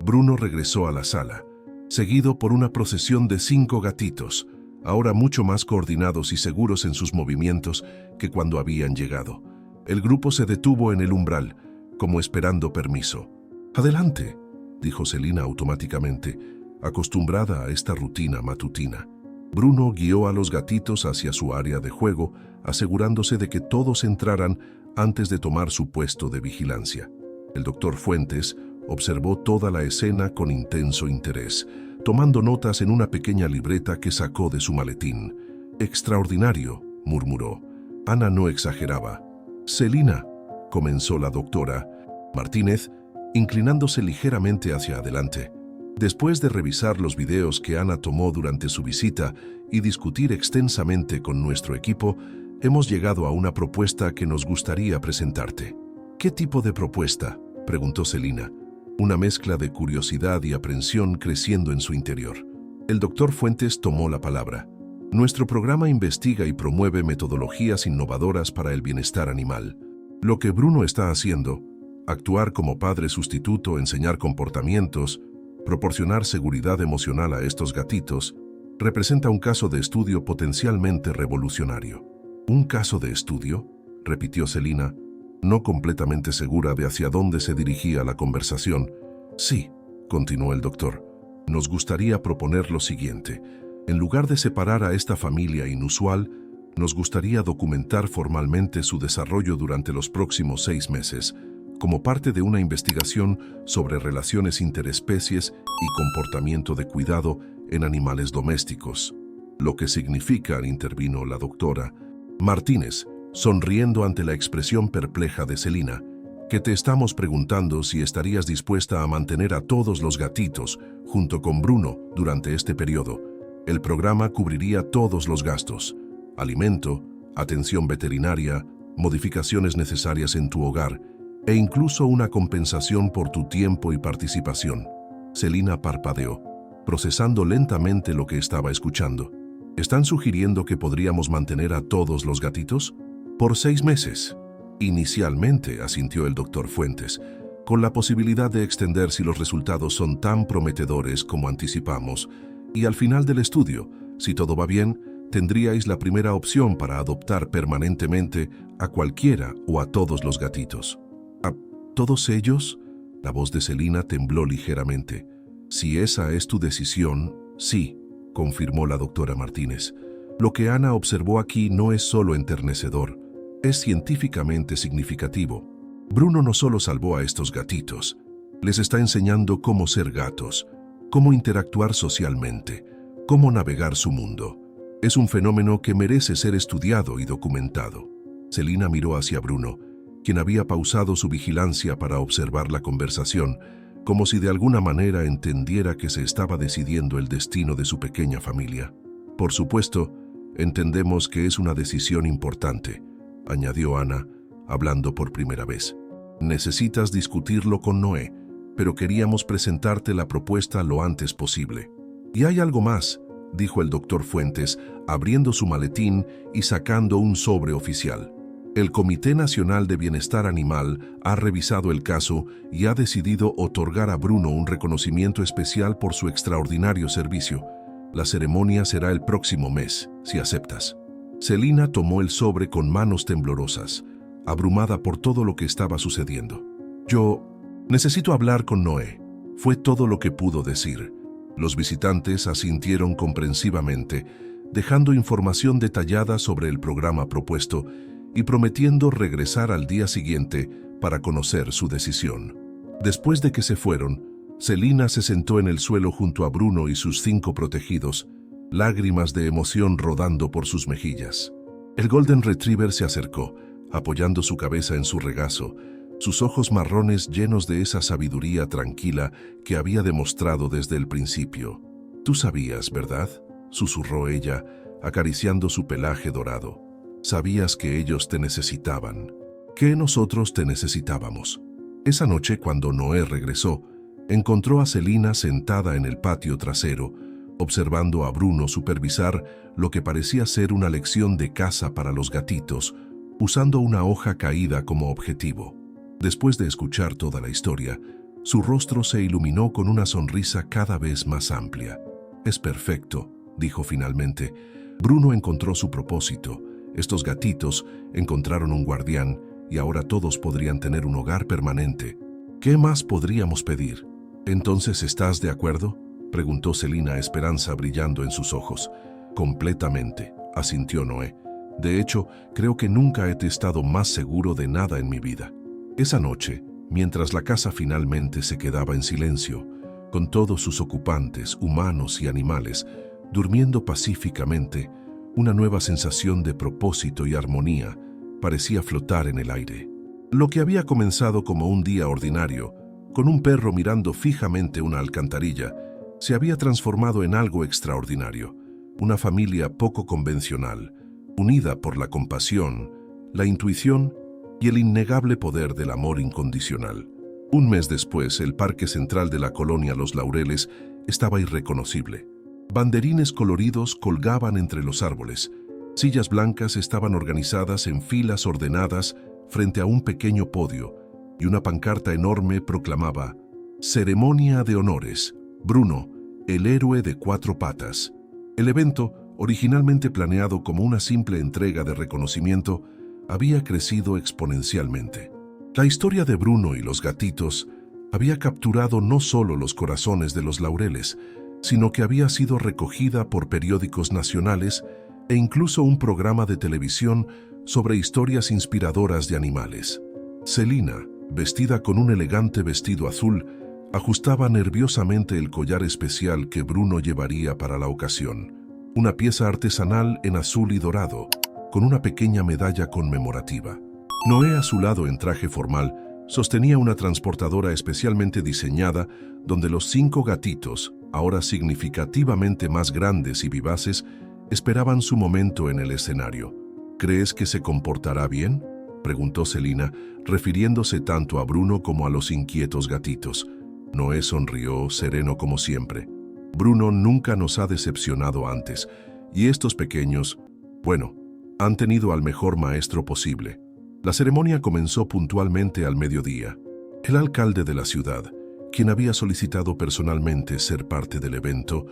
Bruno regresó a la sala, seguido por una procesión de 5 gatitos, ahora mucho más coordinados y seguros en sus movimientos que cuando habían llegado. El grupo se detuvo en el umbral, como esperando permiso. «Adelante», dijo Celina automáticamente, acostumbrada a esta rutina matutina. Bruno guió a los gatitos hacia su área de juego, asegurándose de que todos entraran antes de tomar su puesto de vigilancia. El doctor Fuentes observó toda la escena con intenso interés, tomando notas en una pequeña libreta que sacó de su maletín. «Extraordinario», murmuró. Ana no exageraba. «Celina», comenzó la doctora Martínez, inclinándose ligeramente hacia adelante. Después de revisar los videos que Ana tomó durante su visita y discutir extensamente con nuestro equipo, hemos llegado a una propuesta que nos gustaría presentarte». «¿Qué tipo de propuesta?», preguntó Celina, una mezcla de curiosidad y aprensión creciendo en su interior. El doctor Fuentes tomó la palabra. «Nuestro programa investiga y promueve metodologías innovadoras para el bienestar animal. Lo que Bruno está haciendo, actuar como padre sustituto, enseñar comportamientos, proporcionar seguridad emocional a estos gatitos, representa un caso de estudio potencialmente revolucionario». «¿Un caso de estudio?», repitió Celina, no completamente segura de hacia dónde se dirigía la conversación. «Sí», continuó el doctor, nos gustaría proponer lo siguiente. En lugar de separar a esta familia inusual, nos gustaría documentar formalmente su desarrollo durante los próximos 6 meses, como parte de una investigación sobre relaciones interespecies y comportamiento de cuidado en animales domésticos. Lo que significa, intervino la doctora Martínez, sonriendo ante la expresión perpleja de Celina, que te estamos preguntando si estarías dispuesta a mantener a todos los gatitos junto con Bruno durante este periodo. El programa cubriría todos los gastos: alimento, atención veterinaria, modificaciones necesarias en tu hogar e incluso una compensación por tu tiempo y participación. Celina parpadeó, procesando lentamente lo que estaba escuchando. ¿Están sugiriendo que podríamos mantener a todos los gatitos? Por 6 meses. Inicialmente, asintió el doctor Fuentes, con la posibilidad de extender si los resultados son tan prometedores como anticipamos, y al final del estudio, si todo va bien, tendríais la primera opción para adoptar permanentemente a cualquiera o a todos los gatitos. ¿A todos ellos? La voz de Celina tembló ligeramente. Si esa es tu decisión, sí, confirmó la doctora Martínez. Lo que Ana observó aquí no es solo enternecedor, es científicamente significativo. Bruno no solo salvó a estos gatitos, les está enseñando cómo ser gatos, cómo interactuar socialmente, cómo navegar su mundo. Es un fenómeno que merece ser estudiado y documentado. Celina miró hacia Bruno, quien había pausado su vigilancia para observar la conversación, como si de alguna manera entendiera que se estaba decidiendo el destino de su pequeña familia. Por supuesto, entendemos que es una decisión importante, añadió Ana, hablando por primera vez. Necesitas discutirlo con Noé, pero queríamos presentarte la propuesta lo antes posible. Y hay algo más, dijo el doctor Fuentes, abriendo su maletín y sacando un sobre oficial. El Comité Nacional de Bienestar Animal ha revisado el caso y ha decidido otorgar a Bruno un reconocimiento especial por su extraordinario servicio. La ceremonia será el próximo mes, si aceptas. Celina tomó el sobre con manos temblorosas, abrumada por todo lo que estaba sucediendo. Yo necesito hablar con Noé, fue todo lo que pudo decir. Los visitantes asintieron comprensivamente, dejando información detallada sobre el programa propuesto y prometiendo regresar al día siguiente para conocer su decisión. Después de que se fueron, Celina se sentó en el suelo junto a Bruno y sus 5 protegidos, lágrimas de emoción rodando por sus mejillas. El Golden Retriever se acercó, apoyando su cabeza en su regazo, sus ojos marrones llenos de esa sabiduría tranquila que había demostrado desde el principio. «Tú sabías, ¿verdad?», susurró ella, acariciando su pelaje dorado. «Sabías que ellos te necesitaban, que nosotros te necesitábamos». Esa noche, cuando Noé regresó, encontró a Celina sentada en el patio trasero, observando a Bruno supervisar lo que parecía ser una lección de caza para los gatitos, usando una hoja caída como objetivo. Después de escuchar toda la historia, su rostro se iluminó con una sonrisa cada vez más amplia. «Es perfecto», dijo finalmente. «Bruno encontró su propósito. Estos gatitos encontraron un guardián y ahora todos podrían tener un hogar permanente. ¿Qué más podríamos pedir?» «¿Entonces estás de acuerdo?», preguntó Celina, esperanza brillando en sus ojos. «Completamente», asintió Noé. «De hecho, creo que nunca he estado más seguro de nada en mi vida». Esa noche, mientras la casa finalmente se quedaba en silencio, con todos sus ocupantes, humanos y animales, durmiendo pacíficamente, una nueva sensación de propósito y armonía parecía flotar en el aire. Lo que había comenzado como un día ordinario, con un perro mirando fijamente una alcantarilla, se había transformado en algo extraordinario, una familia poco convencional, unida por la compasión, la intuición y el innegable poder del amor incondicional. Un mes después, el parque central de la colonia Los Laureles estaba irreconocible. Banderines coloridos colgaban entre los árboles. Sillas blancas estaban organizadas en filas ordenadas frente a un pequeño podio, y una pancarta enorme proclamaba: «Ceremonia de honores. Bruno, el héroe de 4 patas». El evento, originalmente planeado como una simple entrega de reconocimiento, había crecido exponencialmente. La historia de Bruno y los gatitos había capturado no solo los corazones de los laureles, sino que había sido recogida por periódicos nacionales e incluso un programa de televisión sobre historias inspiradoras de animales. Celina, vestida con un elegante vestido azul, ajustaba nerviosamente el collar especial que Bruno llevaría para la ocasión, una pieza artesanal en azul y dorado, con una pequeña medalla conmemorativa. Noé, a su lado en traje formal, sostenía una transportadora especialmente diseñada donde los 5 gatitos, ahora significativamente más grandes y vivaces, esperaban su momento en el escenario. ¿Crees que se comportará bien?, preguntó Celina, refiriéndose tanto a Bruno como a los inquietos gatitos. Noé sonrió, sereno como siempre. Bruno nunca nos ha decepcionado antes, y estos pequeños, bueno, han tenido al mejor maestro posible. La ceremonia comenzó puntualmente al mediodía. El alcalde de la ciudad, quien había solicitado personalmente ser parte del evento,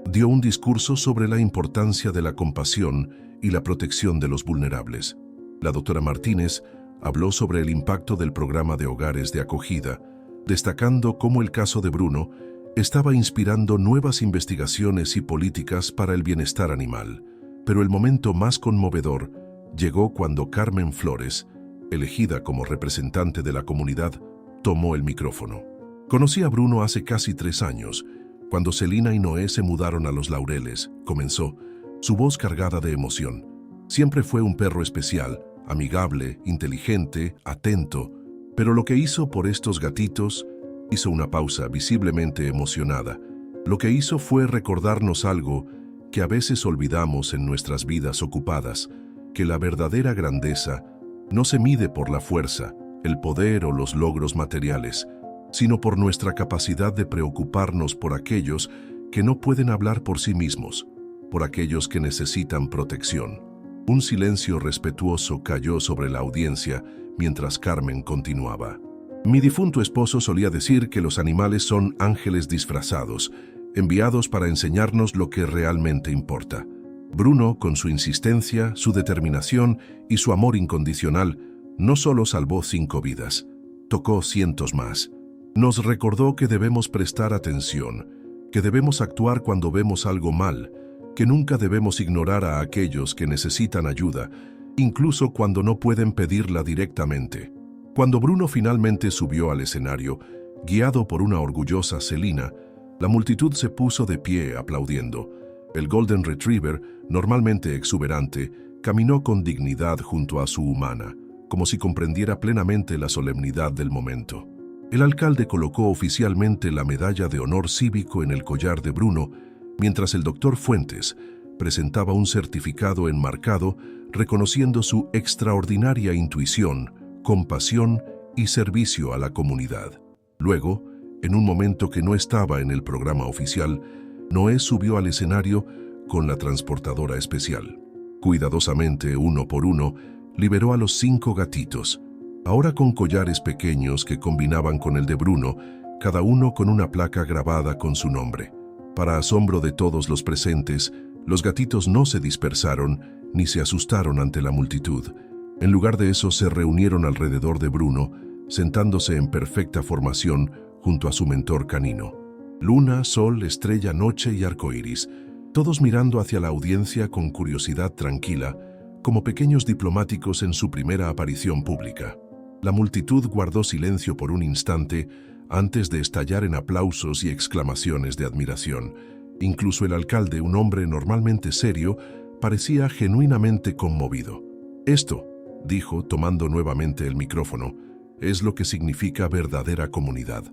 dio un discurso sobre la importancia de la compasión y la protección de los vulnerables. La doctora Martínez habló sobre el impacto del programa de hogares de acogida, destacando cómo el caso de Bruno estaba inspirando nuevas investigaciones y políticas para el bienestar animal. Pero el momento más conmovedor llegó cuando Carmen Flores, elegida como representante de la comunidad, tomó el micrófono. Conocí a Bruno hace casi 3 años, cuando Celina y Noé se mudaron a Los Laureles, comenzó, su voz cargada de emoción. Siempre fue un perro especial, amigable, inteligente, atento, pero lo que hizo por estos gatitos, hizo una pausa visiblemente emocionada. Lo que hizo fue recordarnos algo que a veces olvidamos en nuestras vidas ocupadas, que la verdadera grandeza no se mide por la fuerza, el poder o los logros materiales, sino por nuestra capacidad de preocuparnos por aquellos que no pueden hablar por sí mismos, por aquellos que necesitan protección. Un silencio respetuoso cayó sobre la audiencia mientras Carmen continuaba. Mi difunto esposo solía decir que los animales son ángeles disfrazados, enviados para enseñarnos lo que realmente importa. Bruno, con su insistencia, su determinación y su amor incondicional, no solo salvó 5 vidas, tocó cientos más. Nos recordó que debemos prestar atención, que debemos actuar cuando vemos algo mal, que nunca debemos ignorar a aquellos que necesitan ayuda, incluso cuando no pueden pedirla directamente. Cuando Bruno finalmente subió al escenario, guiado por una orgullosa Celina, la multitud se puso de pie aplaudiendo. El Golden Retriever, normalmente exuberante, caminó con dignidad junto a su humana, como si comprendiera plenamente la solemnidad del momento. El alcalde colocó oficialmente la medalla de honor cívico en el collar de Bruno, mientras el doctor Fuentes presentaba un certificado enmarcado reconociendo su extraordinaria intuición, compasión y servicio a la comunidad. Luego, en un momento que no estaba en el programa oficial, Noé subió al escenario con la transportadora especial. Cuidadosamente, uno por uno, liberó a los 5 gatitos, ahora con collares pequeños que combinaban con el de Bruno, cada uno con una placa grabada con su nombre. Para asombro de todos los presentes, los gatitos no se dispersaron ni se asustaron ante la multitud. En lugar de eso, se reunieron alrededor de Bruno, sentándose en perfecta formación junto a su mentor canino. Luna, sol, estrella, noche y arcoíris, todos mirando hacia la audiencia con curiosidad tranquila, como pequeños diplomáticos en su primera aparición pública. La multitud guardó silencio por un instante antes de estallar en aplausos y exclamaciones de admiración. Incluso el alcalde, un hombre normalmente serio, parecía genuinamente conmovido. Esto, dijo, tomando nuevamente el micrófono, es lo que significa verdadera comunidad,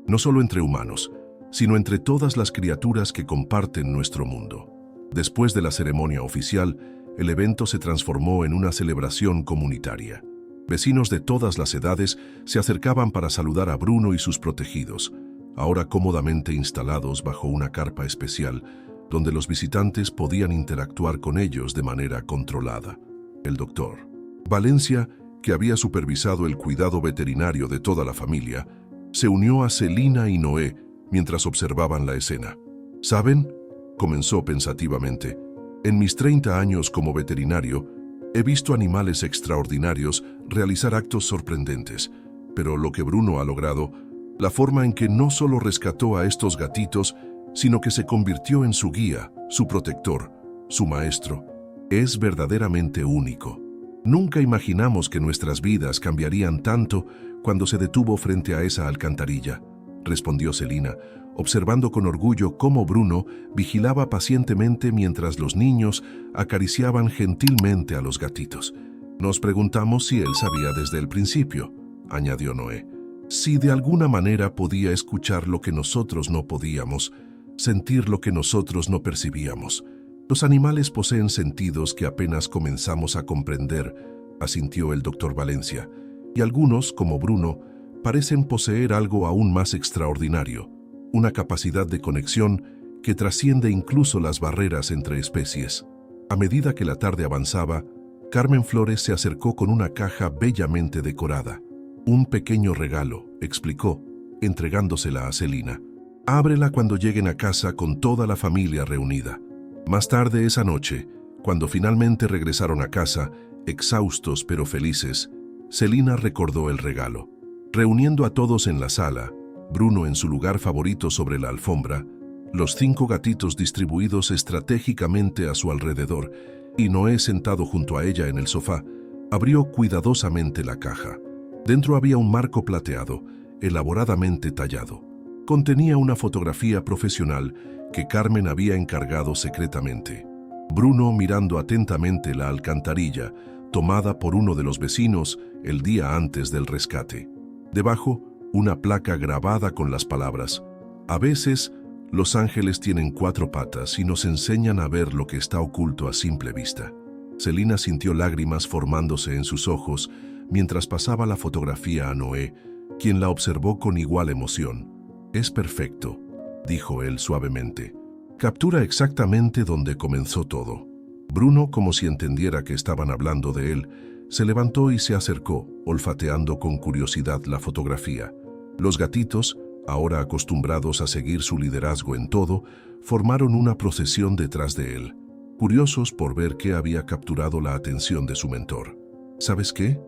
no solo entre humanos, sino entre todas las criaturas que comparten nuestro mundo. Después de la ceremonia oficial, el evento se transformó en una celebración comunitaria. Vecinos de todas las edades se acercaban para saludar a Bruno y sus protegidos, ahora cómodamente instalados bajo una carpa especial, donde los visitantes podían interactuar con ellos de manera controlada. El doctor Valencia, que había supervisado el cuidado veterinario de toda la familia, se unió a Celina y Noé mientras observaban la escena. ¿Saben?, comenzó pensativamente, en mis 30 años como veterinario, he visto animales extraordinarios realizar actos sorprendentes, pero lo que Bruno ha logrado La forma en que no solo rescató a estos gatitos, sino que se convirtió en su guía, su protector, su maestro, es verdaderamente único. Nunca imaginamos que nuestras vidas cambiarían tanto cuando se detuvo frente a esa alcantarilla, respondió Celina, observando con orgullo cómo Bruno vigilaba pacientemente mientras los niños acariciaban gentilmente a los gatitos. Nos preguntamos si él sabía desde el principio, añadió Noé. Si de alguna manera podía escuchar lo que nosotros no podíamos, sentir lo que nosotros no percibíamos. Los animales poseen sentidos que apenas comenzamos a comprender, asintió el doctor Valencia, y algunos, como Bruno, parecen poseer algo aún más extraordinario, una capacidad de conexión que trasciende incluso las barreras entre especies. A medida que la tarde avanzaba, Carmen Flores se acercó con una caja bellamente decorada. Un pequeño regalo, explicó, entregándosela a Celina. Ábrela cuando lleguen a casa con toda la familia reunida. Más tarde esa noche, cuando finalmente regresaron a casa, exhaustos pero felices, Celina recordó el regalo. Reuniendo a todos en la sala, Bruno en su lugar favorito sobre la alfombra, los 5 gatitos distribuidos estratégicamente a su alrededor y Noé sentado junto a ella en el sofá, abrió cuidadosamente la caja. Dentro había un marco plateado, elaboradamente tallado. Contenía una fotografía profesional que Carmen había encargado secretamente. Bruno mirando atentamente la alcantarilla, tomada por uno de los vecinos el día antes del rescate. Debajo, una placa grabada con las palabras: a veces, los ángeles tienen 4 patas y nos enseñan a ver lo que está oculto a simple vista. Celina sintió lágrimas formándose en sus ojos mientras pasaba la fotografía a Noé, quien la observó con igual emoción. «Es perfecto», dijo él suavemente. «Captura exactamente donde comenzó todo». Bruno, como si entendiera que estaban hablando de él, se levantó y se acercó, olfateando con curiosidad la fotografía. Los gatitos, ahora acostumbrados a seguir su liderazgo en todo, formaron una procesión detrás de él, curiosos por ver qué había capturado la atención de su mentor. «¿Sabes qué?»,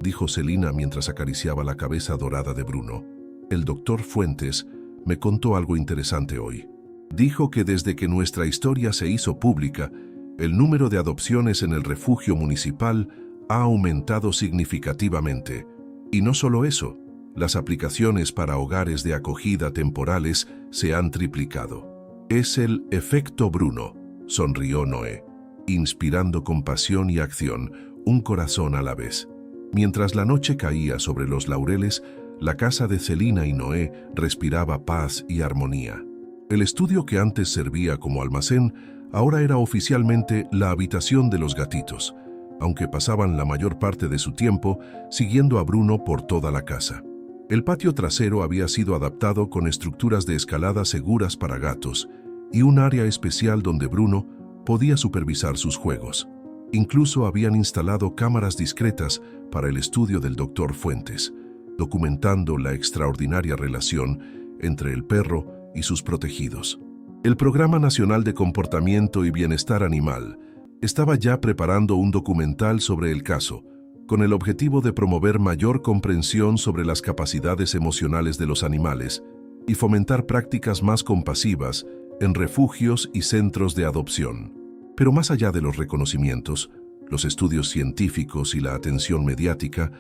dijo Celina mientras acariciaba la cabeza dorada de Bruno. «El doctor Fuentes me contó algo interesante hoy. Dijo que desde que nuestra historia se hizo pública, el número de adopciones en el refugio municipal ha aumentado significativamente. Y no solo eso, las aplicaciones para hogares de acogida temporales se han triplicado. Es el efecto Bruno», sonrió Noé, inspirando compasión y acción, un corazón a la vez. Mientras la noche caía sobre los laureles, la casa de Celina y Noé respiraba paz y armonía. El estudio que antes servía como almacén ahora era oficialmente la habitación de los gatitos, aunque pasaban la mayor parte de su tiempo siguiendo a Bruno por toda la casa. El patio trasero había sido adaptado con estructuras de escalada seguras para gatos y un área especial donde Bruno podía supervisar sus juegos. Incluso habían instalado cámaras discretas para el estudio del doctor Fuentes, documentando la extraordinaria relación entre el perro y sus protegidos. El Programa Nacional de Comportamiento y Bienestar Animal estaba ya preparando un documental sobre el caso, con el objetivo de promover mayor comprensión sobre las capacidades emocionales de los animales y fomentar prácticas más compasivas en refugios y centros de adopción. Pero más allá de los reconocimientos, los estudios científicos y la atención mediática,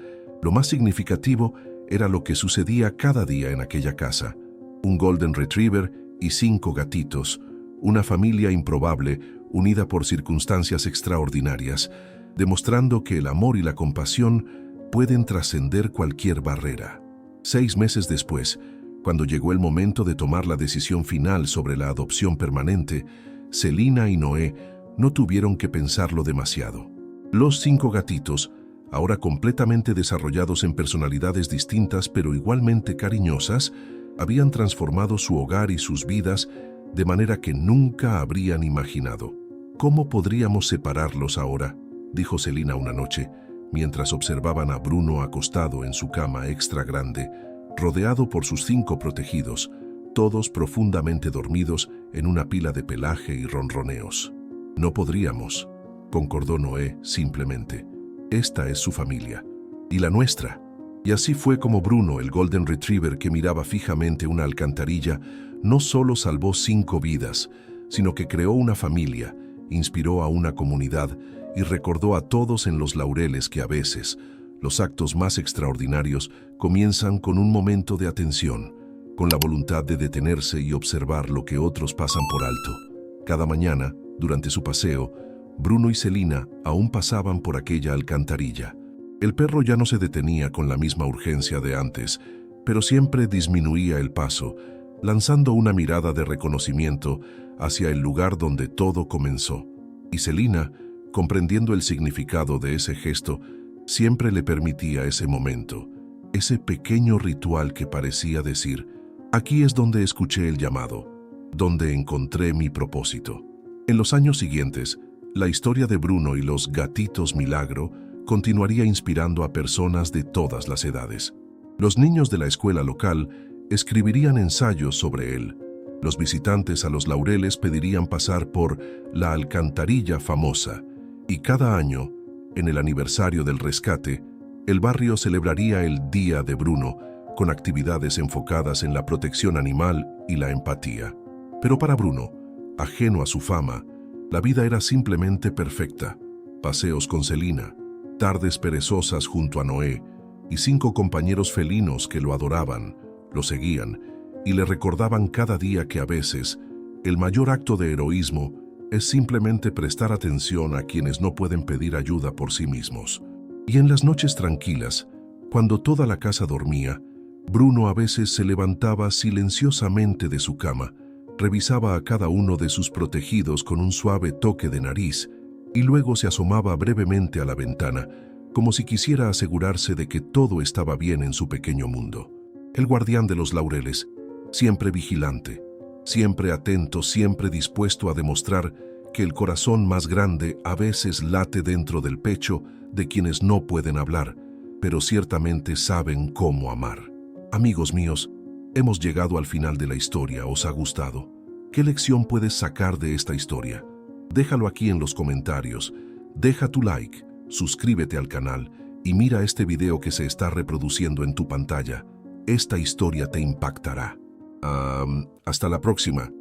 lo más significativo era lo que sucedía cada día en aquella casa. Un Golden Retriever y 5 gatitos, una familia improbable unida por circunstancias extraordinarias, demostrando que el amor y la compasión pueden trascender cualquier barrera. 6 meses después, cuando llegó el momento de tomar la decisión final sobre la adopción permanente, Celina y Noé no tuvieron que pensarlo demasiado. Los 5 gatitos, ahora completamente desarrollados en personalidades distintas pero igualmente cariñosas, habían transformado su hogar y sus vidas de manera que nunca habrían imaginado. «¿Cómo podríamos separarlos ahora?», dijo Celina una noche, mientras observaban a Bruno acostado en su cama extra grande, rodeado por sus 5 protegidos, todos profundamente dormidos en una pila de pelaje y ronroneos. «No podríamos», concordó Noé simplemente. «Esta es su familia. Y la nuestra». Y así fue como Bruno, el Golden Retriever que miraba fijamente una alcantarilla, no solo salvó 5 vidas, sino que creó una familia, inspiró a una comunidad y recordó a todos en Los Laureles que a veces los actos más extraordinarios comienzan con un momento de atención, con la voluntad de detenerse y observar lo que otros pasan por alto. Cada mañana, durante su paseo, Bruno y Celina aún pasaban por aquella alcantarilla. El perro ya no se detenía con la misma urgencia de antes, pero siempre disminuía el paso, lanzando una mirada de reconocimiento hacia el lugar donde todo comenzó. Y Celina, comprendiendo el significado de ese gesto, siempre le permitía ese momento, ese pequeño ritual que parecía decir: aquí es donde escuché el llamado, donde encontré mi propósito. En los años siguientes, la historia de Bruno y los gatitos milagro continuaría inspirando a personas de todas las edades. Los niños de la escuela local escribirían ensayos sobre él. Los visitantes a Los Laureles pedirían pasar por la alcantarilla famosa, y cada año, en el aniversario del rescate, el barrio celebraría el Día de Bruno, con actividades enfocadas en la protección animal y la empatía. Pero para Bruno, ajeno a su fama, la vida era simplemente perfecta. Paseos con Celina, tardes perezosas junto a Noé y 5 compañeros felinos que lo adoraban, lo seguían y le recordaban cada día que a veces el mayor acto de heroísmo es simplemente prestar atención a quienes no pueden pedir ayuda por sí mismos. Y en las noches tranquilas, cuando toda la casa dormía, Bruno a veces se levantaba silenciosamente de su cama, revisaba a cada uno de sus protegidos con un suave toque de nariz y luego se asomaba brevemente a la ventana, como si quisiera asegurarse de que todo estaba bien en su pequeño mundo. El guardián de Los Laureles, siempre vigilante, siempre atento, siempre dispuesto a demostrar que el corazón más grande a veces late dentro del pecho de quienes no pueden hablar, pero ciertamente saben cómo amar. Amigos míos, hemos llegado al final de la historia. ¿Os ha gustado? ¿Qué lección puedes sacar de esta historia? Déjalo aquí en los comentarios. Deja tu like, suscríbete al canal y mira este video que se está reproduciendo en tu pantalla. Esta historia te impactará. Hasta la próxima.